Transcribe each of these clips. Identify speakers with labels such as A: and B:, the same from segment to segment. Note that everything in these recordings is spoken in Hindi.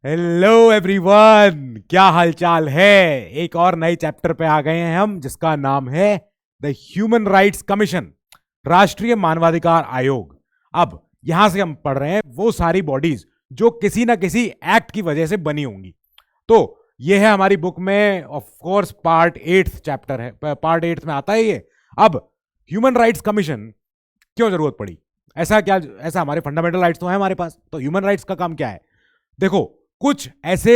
A: हेलो एवरीवन, क्या हालचाल है। एक और नए चैप्टर पे आ गए हैं हम, जिसका नाम है द ह्यूमन राइट्स कमीशन, राष्ट्रीय मानवाधिकार आयोग। अब यहां से हम पढ़ रहे हैं वो सारी बॉडीज जो किसी ना किसी एक्ट की वजह से बनी होंगी। तो ये है हमारी बुक में, ऑफ कोर्स पार्ट 8 चैप्टर है, पार्ट 8 में आता है ये। अब ह्यूमन राइट्स कमीशन क्यों जरूरत पड़ी? ऐसा हमारे फंडामेंटल राइट्स तो है हमारे पास, तो ह्यूमन राइट्स का काम क्या है? देखो, कुछ ऐसे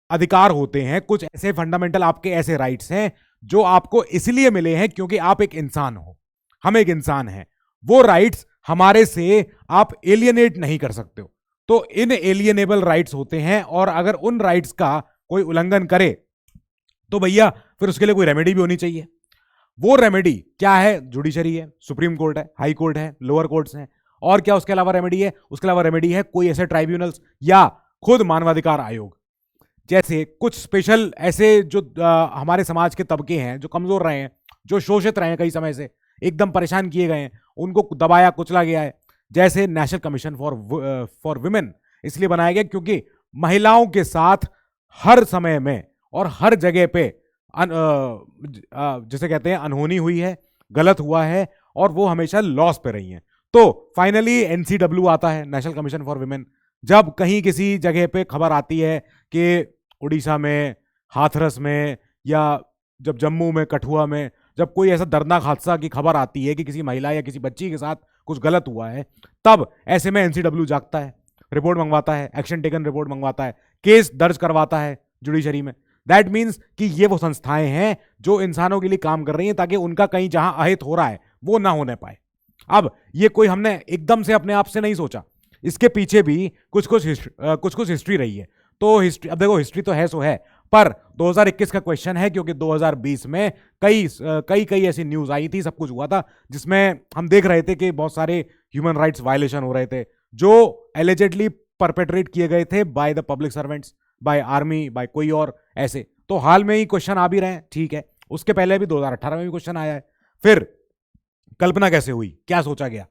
A: अधिकार होते हैं, कुछ ऐसे फंडामेंटल आपके ऐसे राइट्स हैं जो आपको इसलिए मिले हैं क्योंकि आप एक इंसान हो, हम एक इंसान हैं। वो राइट्स हमारे से आप एलियनेट नहीं कर सकते हो, तो इन एलियनेबल राइट्स होते हैं। और अगर उन राइट्स का कोई उल्लंघन करे तो भैया फिर उसके लिए कोई रेमेडी भी होनी चाहिए। वो रेमेडी क्या है? जुडिशरी है, सुप्रीम कोर्ट है, हाई कोर्ट है, लोअर कोर्ट्स हैं। और क्या उसके अलावा रेमेडी है? उसके अलावा रेमेडी है कोई ऐसे ट्राइब्यूनल्स या खुद मानवाधिकार आयोग। जैसे कुछ स्पेशल ऐसे जो हमारे समाज के तबके हैं, जो कमजोर रहे हैं, जो शोषित रहे हैं, कई समय से एकदम परेशान किए गए हैं, उनको दबाया कुचला गया है। जैसे नेशनल कमीशन फॉर वुमेन इसलिए बनाया गया क्योंकि महिलाओं के साथ हर समय में और हर जगह पे जिसे कहते हैं अनहोनी हुई है, गलत हुआ है, और वो हमेशा लॉस पे रही हैं। तो फाइनली एनसीडब्ल्यू आता है, नेशनल कमीशन फॉर वुमेन। जब कहीं किसी जगह पे खबर आती है कि उड़ीसा में, हाथरस में, या जब जम्मू में, कठुआ में, जब कोई ऐसा दर्दनाक हादसा की खबर आती है कि किसी महिला या किसी बच्ची के साथ कुछ गलत हुआ है, तब ऐसे में एनसीडब्ल्यू जागता है, रिपोर्ट मंगवाता है, एक्शन टेकन रिपोर्ट मंगवाता है, केस दर्ज करवाता है जुडिशरी में। दैट मीन्स कि ये वो संस्थाएं हैं जो इंसानों के लिए काम कर रही हैं ताकि उनका कहीं जहां अहित हो रहा है वो ना होने पाए। अब ये कोई हमने एकदम से अपने आप से नहीं सोचा, इसके पीछे भी कुछ कुछ हिस्ट्री रही है। तो हिस्ट्री, अब देखो, हिस्ट्री तो है सो है, पर 2021 का क्वेश्चन है क्योंकि 2020 में कई कई कई ऐसी न्यूज आई थी, सब कुछ हुआ था, जिसमें हम देख रहे थे कि बहुत सारे ह्यूमन राइट्स वायलेशन हो रहे थे जो एलिजेडली परपेट्रेट किए गए थे by the public servants, by army, by कोई और ऐसे। तो हाल में ही क्वेश्चन आ भी रहे हैं, ठीक है। उसके पहले भी 2018 में भी क्वेश्चन आया है। फिर कल्पना कैसे हुई, क्या सोचा गया?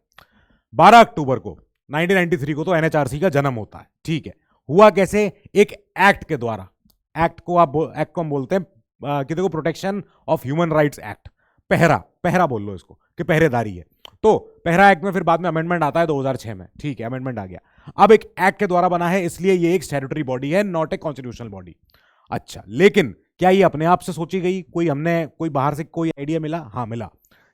A: 12 अक्टूबर को 1993 को तो एनएचआरसी का जन्म होता है, ठीक है। हुआ कैसे? एक एक्ट के द्वारा। एक्ट को हम बोलते हैं कि देखो, protection of human rights act, पहरा पहरा बोल लो इसको, कि पहरेदारी है। तो पहरा एक्ट में फिर बाद में अमेंडमेंट आता है 2006 में, ठीक है, अमेंडमेंट आ गया। अब एक एक्ट के द्वारा बना है, इसलिए ये एक स्टैट्यूटरी बॉडी है, नॉट ए कॉन्स्टिट्यूशनल बॉडी। अच्छा, लेकिन क्या ये अपने आप से सोची गई? कोई बाहर से कोई आइडिया मिला? हाँ, मिला।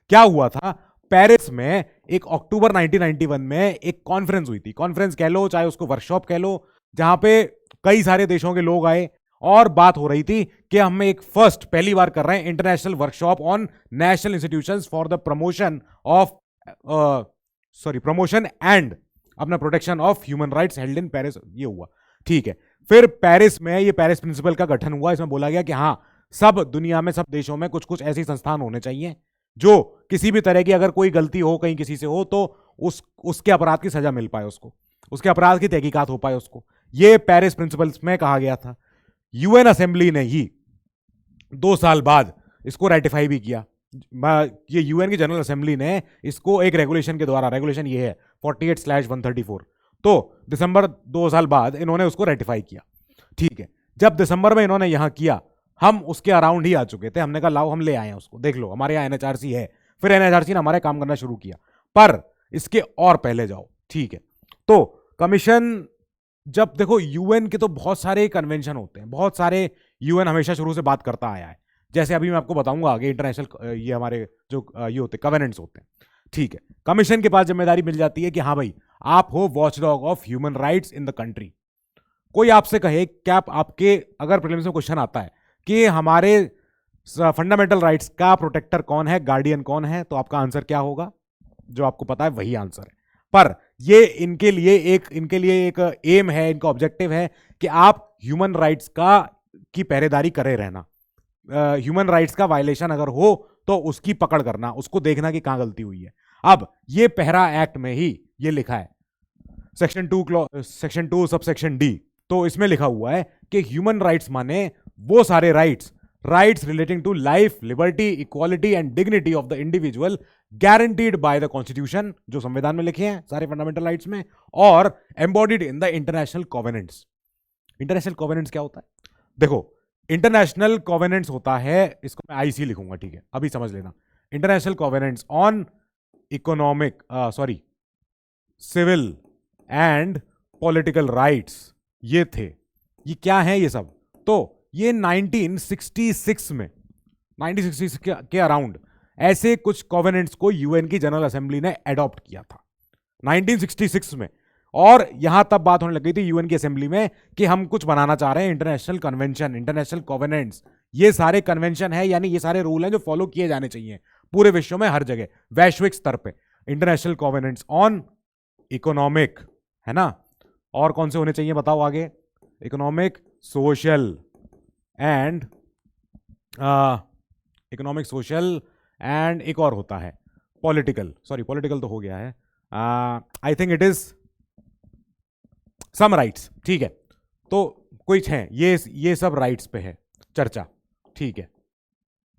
A: क्या हुआ था? पेरिस में एक अक्टूबर 1991 में एक कॉन्फ्रेंस हुई थी। कॉन्फ्रेंस कह लो, चाहे उसको वर्कशॉप कह लो, जहां पे कई सारे देशों के लोग आए और बात हो रही थी कि हम एक पहली बार कर रहे हैं international workshop on national institutions for the promotion and अपना protection of human rights held in Paris. ये हुआ, ठीक है। फिर पेरिस में ये पेरिस प्रिंसिपल का गठन हुआ। इसमें बोला गया कि हाँ, सब दुनिया में, सब देशों में कुछ कुछ ऐसी संस्थान होने चाहिए जो किसी भी तरह की अगर कोई गलती हो कहीं किसी से हो तो उसके अपराध की सजा मिल पाए, उसके अपराध की तहकीकात हो पाए उसको। ये पेरिस प्रिंसिपल्स में कहा गया था। यूएन असेंबली ने ही 2 साल बाद इसको रेटिफाई भी किया। ये यूएन की जनरल असेंबली ने इसको एक रेगुलेशन के द्वारा, रेगुलेशन ये है 48/134, तो दिसंबर 2 साल बाद इन्होंने उसको रेटिफाई किया, ठीक है। जब दिसंबर में इन्होंने यहां किया, हम उसके अराउंड ही आ चुके थे। हमने कहा लाओ, हम ले आए हैं उसको, देख लो, हमारे यहाँ एनएचआरसी है। फिर एनएचआरसी ने हमारे काम करना शुरू किया, पर इसके और पहले जाओ, ठीक है। तो कमीशन, जब देखो, यूएन के तो बहुत सारे कन्वेंशन होते हैं, बहुत सारे, यूएन हमेशा शुरू से बात करता आया है। जैसे अभी मैं आपको बताऊंगा आगे, इंटरनेशनल ये हमारे जो ये होते हैं, कवेनेंट्स होते हैं, ठीक है। कमीशन के पास जिम्मेदारी मिल जाती है कि हाँ भाई, आप हो watchdog of human rights in the country. कोई आपसे कहे, क्या आपके अगर प्रीलिम्स में क्वेश्चन आता है कि हमारे फंडामेंटल राइट्स का प्रोटेक्टर कौन है, गार्डियन कौन है, तो आपका आंसर क्या होगा? जो आपको पता है वही आंसर है। पर ये इनके लिए एक एम है, इनका ऑब्जेक्टिव है कि आप ह्यूमन राइट्स की पहरेदारी करे रहना। ह्यूमन राइट्स का वायलेशन अगर हो तो उसकी पकड़ करना, उसको देखना कि कहां गलती हुई है। अब ये पहरा एक्ट में ही ये लिखा है, सेक्शन 2 सबसेक्शन डी। तो इसमें लिखा हुआ है कि ह्यूमन राइट्स माने वो सारे rights relating to life, liberty, equality and dignity of the individual guaranteed by the constitution, जो संविधान में लिखे हैं सारे फंडामेंटल राइट्स में, और embodied in the international covenants. International covenants क्या होता है? देखो, इंटरनेशनल कोवेनेंट्स होता है, इसको मैं आईसी लिखूंगा, ठीक है, अभी समझ लेना। International covenants on economic civil and political rights, ये थे। ये क्या है ये सब? तो ये 1966 में, 1966 के अराउंड ऐसे कुछ कोवेनेंट्स को यूएन की जनरल असेंबली ने अडॉप्ट किया था 1966 में। और यहां तब बात होने लग गई थी यूएन की असेंबली में कि हम कुछ बनाना चाह रहे हैं, इंटरनेशनल कन्वेंशन, इंटरनेशनल कोवेनेंट्स। ये सारे कन्वेंशन है, यानी ये सारे रूल हैं जो फॉलो किए जाने चाहिए पूरे विश्व में, हर जगह, वैश्विक स्तर पे। इंटरनेशनल कोवेनेंट्स ऑन इकोनॉमिक, है ना, और कौन से होने चाहिए बताओ आगे? Economic, social and economic, social and एक और होता है पॉलिटिकल, सॉरी पॉलिटिकल तो हो गया है, I think it is some rights, ठीक है। तो कुछ है, ये सब राइट्स पे है चर्चा, ठीक है।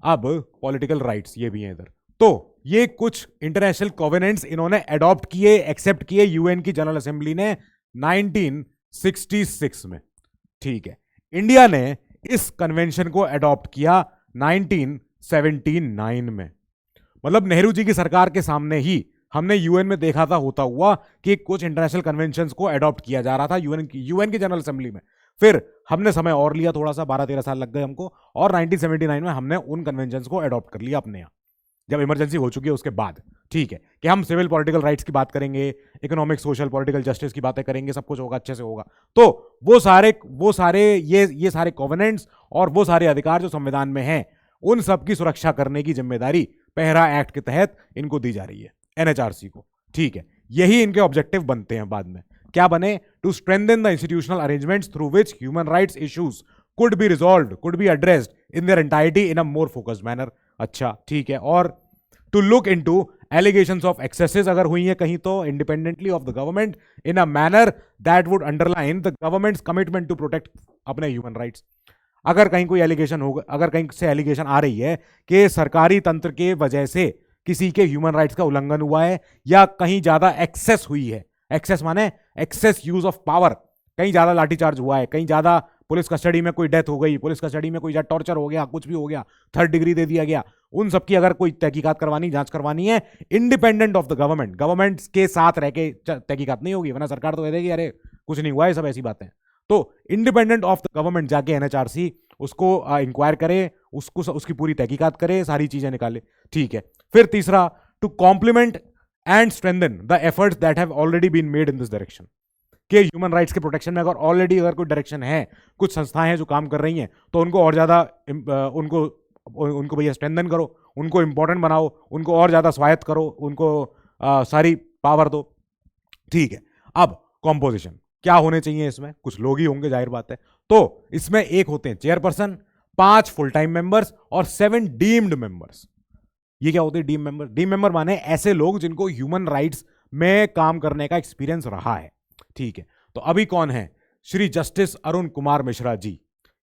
A: अब पॉलिटिकल राइट्स ये भी हैं इधर। तो ये कुछ इंटरनेशनल कोवेनेंट्स इन्होंने अडॉप्ट किए, एक्सेप्ट किए यूएन की जनरल असेंबली ने 1966 में, ठीक है। इंडिया ने इस कन्वेंशन को अडॉप्ट किया 1979 में। मतलब नेहरू जी की सरकार के सामने ही हमने यूएन में देखा था होता हुआ कि कुछ इंटरनेशनल कन्वेंशंस को अडॉप्ट किया जा रहा था यूएन की जनरल असेंबली में। फिर हमने समय और लिया, थोड़ा सा 12-13 साल लग गए हमको, और 1979 में हमने उन कन्वेंशंस को अडॉप्ट कर लिया अपने यहाँ, जब इमरजेंसी हो चुकी है उसके बाद, ठीक है, कि हम सिविल पॉलिटिकल राइट्स की बात करेंगे, इकोनॉमिक, सोशल, पॉलिटिकल जस्टिस की बातें करेंगे, सब कुछ होगा, अच्छे से होगा। तो वो सारे ये सारे कोवेनेंट्स और वो सारे अधिकार जो संविधान में हैं, उन सब की सुरक्षा करने की जिम्मेदारी पेहरा एक्ट के तहत इनको दी जा रही है, एनएचआरसी को, ठीक है। यही इनके ऑब्जेक्टिव बनते हैं बाद में। क्या बने? To strengthen the institutional arrangements through which human rights issues could be resolved, could be addressed in their entirety in a more focused manner. अच्छा, ठीक है। और to look into allegations of excesses अगर हुई है कहीं तो, independently of the government, in a manner that would underline the government's commitment to protect अपने ह्यूमन राइट्स। अगर कहीं कोई एलिगेशन होगा, अगर कहीं से एलिगेशन आ रही है कि सरकारी तंत्र के वजह से किसी के ह्यूमन राइट्स का उल्लंघन हुआ है, या कहीं ज्यादा एक्सेस हुई है, एक्सेस माने एक्सेस यूज ऑफ पावर, कहीं ज्यादा लाठीचार्ज हुआ है, कहीं ज्यादा पुलिस कस्टडी में कोई डेथ हो गई, पुलिस कस्टडी में कोई टॉर्चर हो गया, कुछ भी हो गया, 3rd डिग्री दे दिया गया, उन सब की अगर कोई तहकीकात करवानी, जांच करवानी है, independent of the government, government के साथ रह के तहकीकात नहीं होगी, वरना सरकार तो कह देगी अरे कुछ नहीं हुआ है, सब ऐसी बातें। तो इंडिपेंडेंट ऑफ द गवर्नमेंट जाके एनएचआरसी उसको इंक्वायर करे, उसको उसकी पूरी तहकीकात करे, सारी चीजें निकाले, ठीक है। फिर तीसरा, to complement and strengthen the efforts that have already been made in this direction, कि ह्यूमन राइट्स के प्रोटेक्शन में अगर ऑलरेडी अगर कोई डायरेक्शन है, कुछ संस्थाएं हैं जो काम कर रही हैं, तो उनको और ज्यादा उनको भैया स्ट्रेंथन करो, उनको इंपॉर्टेंट बनाओ, उनको और ज्यादा स्वायत्त करो, उनको सारी पावर दो, ठीक है। अब कॉम्पोजिशन क्या होने चाहिए इसमें? कुछ लोग ही होंगे, जाहिर बात है। तो इसमें एक होते हैं चेयरपर्सन, 5 फुल टाइम मेंबर्स और 7 डीम्ड मेंबर्स। ये क्या होते हैं डीम मेंबर? डीम मेंबर माने ऐसे लोग जिनको ह्यूमन राइट्स में काम करने का एक्सपीरियंस रहा है, ठीक है। तो अभी कौन है? श्री जस्टिस अरुण कुमार मिश्रा जी,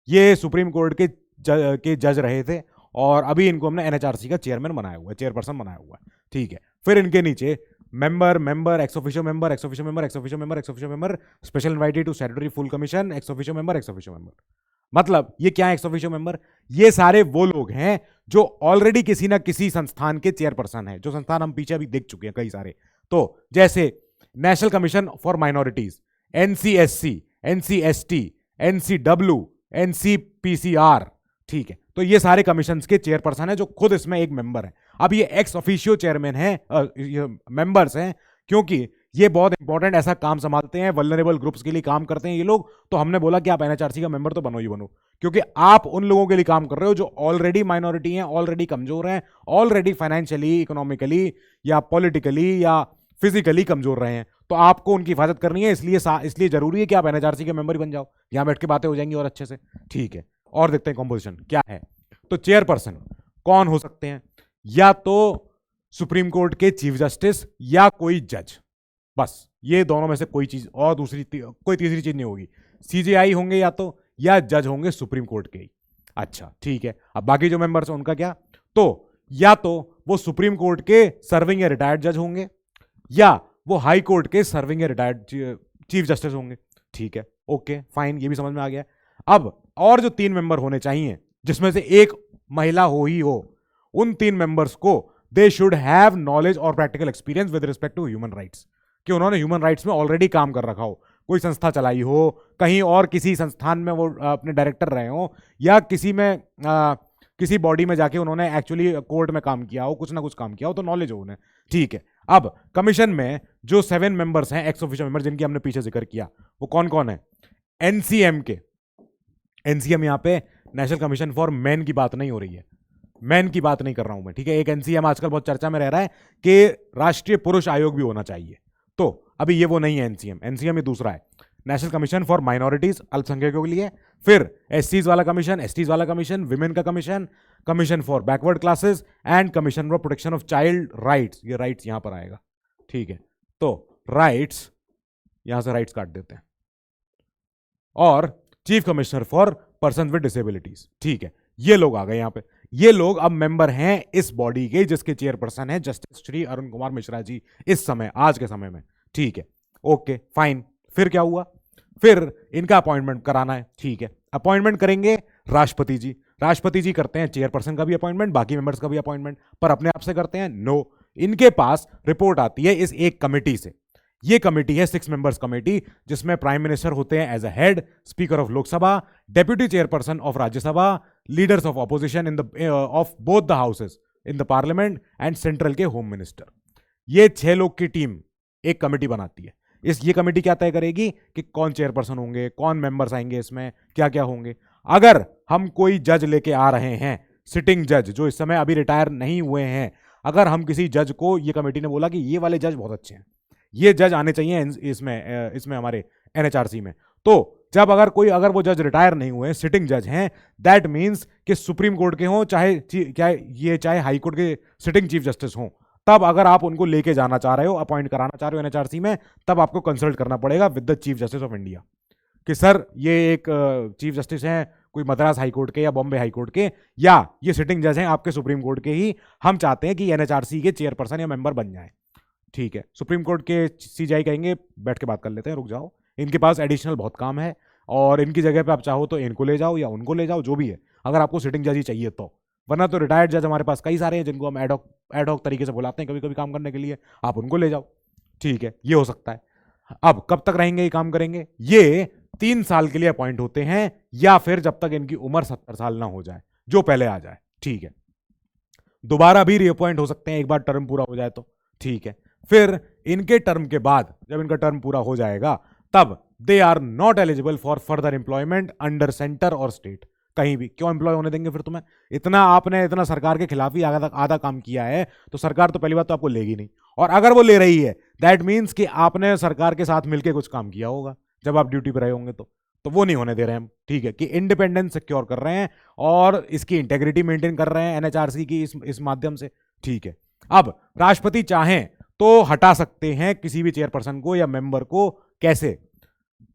A: ये सुप्रीम कोर्ट के जज रहे थे, और अभी इनको हमने एनएचआरसी का चेयरमैन बनाया हुआ है, चेयरपर्सन बनाया हुआ है, ठीक है। फिर इनके नीचे member, ex officio member, ex officio member, ex officio member, ex officio member, special invited to statutory full commission, ex officio member, ex officio member. मतलब ये क्या है एक्स ऑफिशियो मेंबर? ये सारे वो लोग हैं जो ऑलरेडी किसी ना किसी संस्थान के चेयरपर्सन हैं, जो संस्थान हम पीछे अभी देख चुके हैं कई सारे। तो जैसे national commission for minorities, NCSC, ancestry, NCW, NCPCR, ठीक है। तो ये सारे कमीशंस के चेयरपर्सन हैं जो खुद इसमें एक मेंबर है। अब ये एक्स ऑफिशियो चेयरमैन है, मेंबर्स हैं, क्योंकि ये बहुत इंपॉर्टेंट ऐसा काम संभालते हैं, वल्नरेबल ग्रुप्स के लिए काम करते हैं ये लोग। तो हमने बोला कि आप एनएचआरसी का मेंबर तो बनो ही बनो, क्योंकि आप उन लोगों के लिए काम कर रहे हो जो ऑलरेडी माइनॉरिटी हैं, ऑलरेडी कमजोर हैं, ऑलरेडी फाइनेंशियली, इकोनॉमिकली या पॉलिटिकली या फिजिकली कमजोर रहे हैं। तो आपको उनकी हिफाजत करनी है, इसलिए जरूरी है कि आप एनएचआरसी के मेंबर ही बन जाओ, यहां बैठ के बातें हो जाएंगी और अच्छे से, ठीक है। और देखते हैं कॉम्पोजिशन क्या है। तो चेयरपर्सन कौन हो सकते हैं? या तो सुप्रीम कोर्ट के चीफ जस्टिस या कोई जज, बस ये दोनों में से कोई चीज, और कोई तीसरी चीज नहीं होगी। सीजेआई होंगे या तो, या जज होंगे सुप्रीम कोर्ट के ही। अच्छा, ठीक है। अब बाकी जो मेंबर्स हैं उनका क्या? तो या तो वो सुप्रीम कोर्ट के सर्विंग या रिटायर्ड जज होंगे, या वो हाई कोर्ट के सर्विंग या रिटायर्ड चीफ जस्टिस होंगे, ठीक है, ओके फाइन, ये भी समझ में आ गया। अब और जो 3 मेंबर होने चाहिए, जिसमें से एक महिला हो ही हो, उन 3 मेंबर्स को दे शुड हैव नॉलेज और practical experience with respect to human rights, कि उन्होंने ह्यूमन राइट्स में ऑलरेडी काम कर रखा हो, कोई संस्था चलाई हो, कहीं और किसी संस्थान में वो अपने डायरेक्टर रहे हो, या किसी बॉडी में जाके उन्होंने एक्चुअली कोर्ट में काम किया हो, कुछ ना कुछ काम किया हो, तो नॉलेज हो उन्हें। ठीक है, अब कमीशन में जो 7 मेंबर्स हैं, एक्स ऑफिशियल मेंबर, जिनकी हमने पीछे जिक्र किया, वो कौन कौन है? एनसीएम के, एनसीएम यहां पे नेशनल कमीशन फॉर मैन की बात नहीं हो रही है, मैन की बात नहीं कर रहा हूं मैं, ठीक है। एक एनसीएम आजकल बहुत चर्चा में रह रहा है कि राष्ट्रीय पुरुष आयोग भी होना चाहिए, तो अभी ये वो नहीं है एनसीएम, एनसीएम ये दूसरा है, नेशनल कमीशन फॉर माइनॉरिटीज, अल्पसंख्यकों के लिए। फिर एससीज वाला कमीशन, एसटीज वाला कमीशन, विमेन का commission, commission for backward classes and commission for protection of child rights, ये राइट्स यहां पर आएगा, ठीक है। तो राइट्स, यहां से राइट्स काट देते हैं, और chief commissioner for person with disabilities, ठीक है। ये लोग आ गए यहां पे, ये लोग अब मेंबर हैं इस बॉडी के, जिसके चेयरपर्सन है जस्टिस श्री अरुण कुमार मिश्रा जी इस समय, आज के समय में, ठीक है, ओके फाइन। फिर क्या हुआ? फिर इनका अपॉइंटमेंट कराना है, ठीक है। अपॉइंटमेंट करेंगे राष्ट्रपति जी, राष्ट्रपति जी करते हैं चेयरपर्सन का भी अपॉइंटमेंट, बाकी मेंबर्स का भी अपॉइंटमेंट, पर अपने आप से करते हैं? नो, इनके पास रिपोर्ट आती है इस एक कमेटी से। ये कमेटी है 6 मेंबर्स कमेटी, जिसमें प्राइम मिनिस्टर होते हैं as a head, speaker of Lok Sabha, deputy chairperson of Rajya Sabha, leaders of opposition in the of both the houses in the parliament and central के होम मिनिस्टर। ये 6 लोग की टीम एक कमेटी बनाती है। ये कमेटी क्या तय करेगी कि कौन चेयरपर्सन होंगे, कौन मेंबर्स आएंगे, इसमें क्या क्या होंगे। अगर हम कोई जज लेके आ रहे हैं, सिटिंग जज जो इस समय अभी रिटायर नहीं हुए हैं, अगर हम किसी जज को, ये कमेटी ने बोला कि ये वाले जज बहुत अच्छे हैं, ये जज आने चाहिए इसमें हमारे एनएचआरसी में, तो जब अगर वो जज रिटायर नहीं हुए, सिटिंग जज हैं, दैट मींस कि सुप्रीम कोर्ट के हों, चाहे हाई कोर्ट के सिटिंग चीफ जस्टिस हों, तब अगर आप उनको लेके जाना चाह रहे हो, अपॉइंट कराना चाह रहे हो एनएचआरसी में, तब आपको कंसल्ट करना पड़ेगा with the chief justice of India कि सर ये एक चीफ जस्टिस हैं कोई मद्रास हाई कोर्ट के या बॉम्बे हाई कोर्ट के, या ये सिटिंग जज हैं आपके सुप्रीम कोर्ट के ही, हम चाहते हैं कि एनएचआरसी के चेयरपर्सन या मेंबर बन जाए। ठीक है, सुप्रीम कोर्ट के सीजेआई कहेंगे बैठ के बात कर लेते हैं, रुक जाओ, इनके पास एडिशनल बहुत काम है, और इनकी जगह पे आप चाहो तो इनको ले जाओ या उनको ले जाओ, जो भी है, अगर आपको सिटिंग जज ही चाहिए तो, वरना तो रिटायर्ड जज हमारे पास कई सारे हैं जिनको हम एडॉक तरीके से बुलाते हैं कभी कभी काम करने के लिए, आप उनको ले जाओ। ठीक है, ये हो सकता है। अब कब तक रहेंगे, ये काम करेंगे? ये 3 साल के लिए अपॉइंट होते हैं, या फिर जब तक इनकी उम्र 70 साल ना हो जाए, जो पहले आ जाए। ठीक है, दोबारा भी रीअपॉइंट हो सकते हैं एक बार टर्म पूरा हो जाए तो। ठीक है, फिर इनके टर्म के बाद जब इनका टर्म पूरा हो जाएगा, तब they are not eligible for further employment under centre और स्टेट, कहीं भी। क्यों एम्प्लॉय होने देंगे फिर तुम्हें? आपने इतना सरकार के खिलाफ ही आधा काम किया है, तो सरकार तो पहली बात तो आपको लेगी नहीं, और अगर वो ले रही है दैट मीन्स कि आपने सरकार के साथ मिलकर कुछ काम किया होगा जब आप ड्यूटी पर रहे होंगे, तो वो नहीं होने दे रहे हैं हम। ठीक है, कि इंडिपेंडेंस सिक्योर कर रहे हैं और इसकी इंटेग्रिटी मेंटेन कर रहे हैं एनएचआरसी की इस माध्यम से। ठीक है, अब राष्ट्रपति चाहें तो हटा सकते हैं किसी भी चेयरपर्सन को या मेंबर को। कैसे?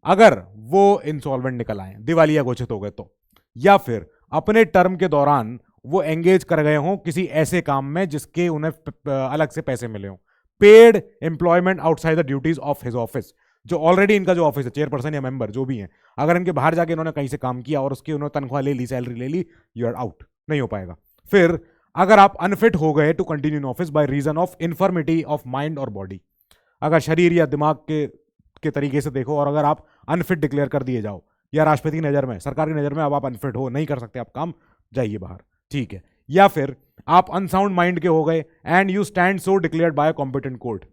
A: अगर वो इंसॉल्वेंट निकल आए, दिवालिया घोषित हो गए तो, या फिर अपने टर्म के दौरान वो एंगेज कर गए हों किसी ऐसे काम में जिसके उन्हें अलग से पैसे मिले हों, paid employment outside the duties of his office, जो ऑलरेडी इनका जो ऑफिस है, चेयरपर्सन या मेंबर जो भी है, अगर इनके बाहर जाके इन्होंने कहीं से काम किया और उसकी उन्होंने तनख्वाह ले ली, सैलरी ले ली, यू आर आउट, नहीं हो पाएगा। फिर अगर आप अनफिट हो गए to continue in office by reason of infirmity of mind और बॉडी, अगर शरीर या दिमाग के तरीके से देखो, और अगर आप अनफिट डिक्लेयर कर दिए जाओ, या राष्ट्रपति की नज़र में, सरकार की नज़र में अब आप अनफिट हो, नहीं कर सकते आप काम, जाइए बाहर। ठीक है, या फिर आप अनसाउंड माइंड के हो गए and you stand so declared by competent court,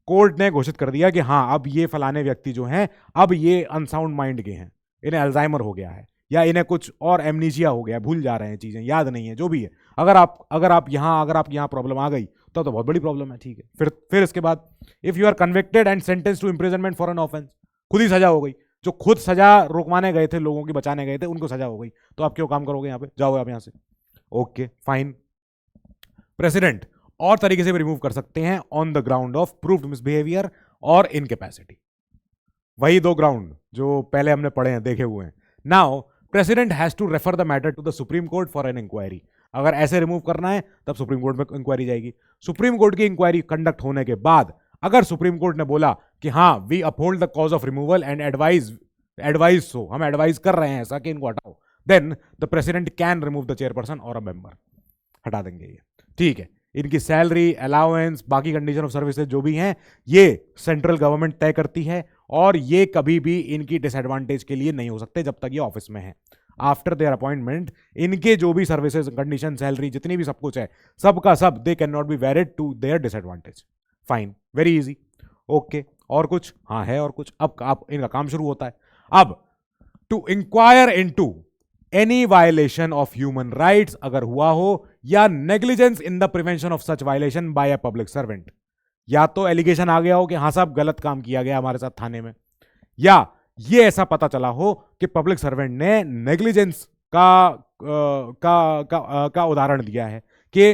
A: court ने घोषित कर दिया कि हाँ अब ये फलाने व्यक्ति जो हैं, अब ये अनसाउंड माइंड के हैं, इन्हें अल्जाइमर हो गया है, या इन्हें कुछ और एमनीजिया हो गया, भूल जा रहे हैं चीजें, याद नहीं है, जो भी है, अगर आप यहाँ प्रॉब्लम आ गई तो बहुत बड़ी प्रॉब्लम है। ठीक है, फिर इसके बाद if you are convicted and sentence to imprisonment for an offence, खुद ही सजा हो गई, जो खुद सजा रोकवाने गए थे, लोगों की बचाने गए थे, उनको सजा हो गई, तो आप क्यों काम करोगे यहाँ पे? जाओ आप यहाँ से। Okay fine. प्रेसिडेंट और तरीके से भी रिमूव कर सकते हैं on the ground of proved misbehaviour और इनकैपेसिटी, वही 2 ग्राउंड जो पहले हमने पढ़े हैं, देखे हुए हैं। Now president has to refer the matter to the supreme court for an inquiry, अगर ऐसे रिमूव करना है तब सुप्रीम कोर्ट में इंक्वायरी जाएगी। सुप्रीम कोर्ट की इंक्वायरी कंडक्ट होने के बाद अगर सुप्रीम कोर्ट ने बोला कि हाँ we uphold the cause of removal and advise so, हम एडवाइज कर रहे हैं ऐसा कि इनको हटाओ, then the president can remove the chairperson और अ मेंबर, हटा देंगे ये, ठीक है। इनकी सैलरी, अलाउंस, बाकी कंडीशन ऑफ सर्विसेज जो भी हैं ये सेंट्रल गवर्नमेंट तय करती है, और ये कभी भी इनकी डिसएडवांटेज के लिए नहीं हो सकते जब तक ये ऑफिस में है। आफ्टर देयर अपॉइंटमेंट इनके जो भी सर्विसेज, कंडीशन, सैलरी, जितनी भी सब कुछ है, सबका सब they can not be varied to their disadvantage. Fine, very easy, okay. और कुछ? हाँ है और कुछ। अब आप इनका काम शुरू होता है। अब to inquire into any violation of human rights अगर हुआ हो, या negligence in the prevention of such violation by a public servant, या तो एलिगेशन आ गया हो कि हाँ साहब गलत काम किया गया हमारे साथ थाने में, या ये ऐसा पता चला हो कि पब्लिक सर्वेंट ने नेग्लिजेंस का उदाहरण दिया है कि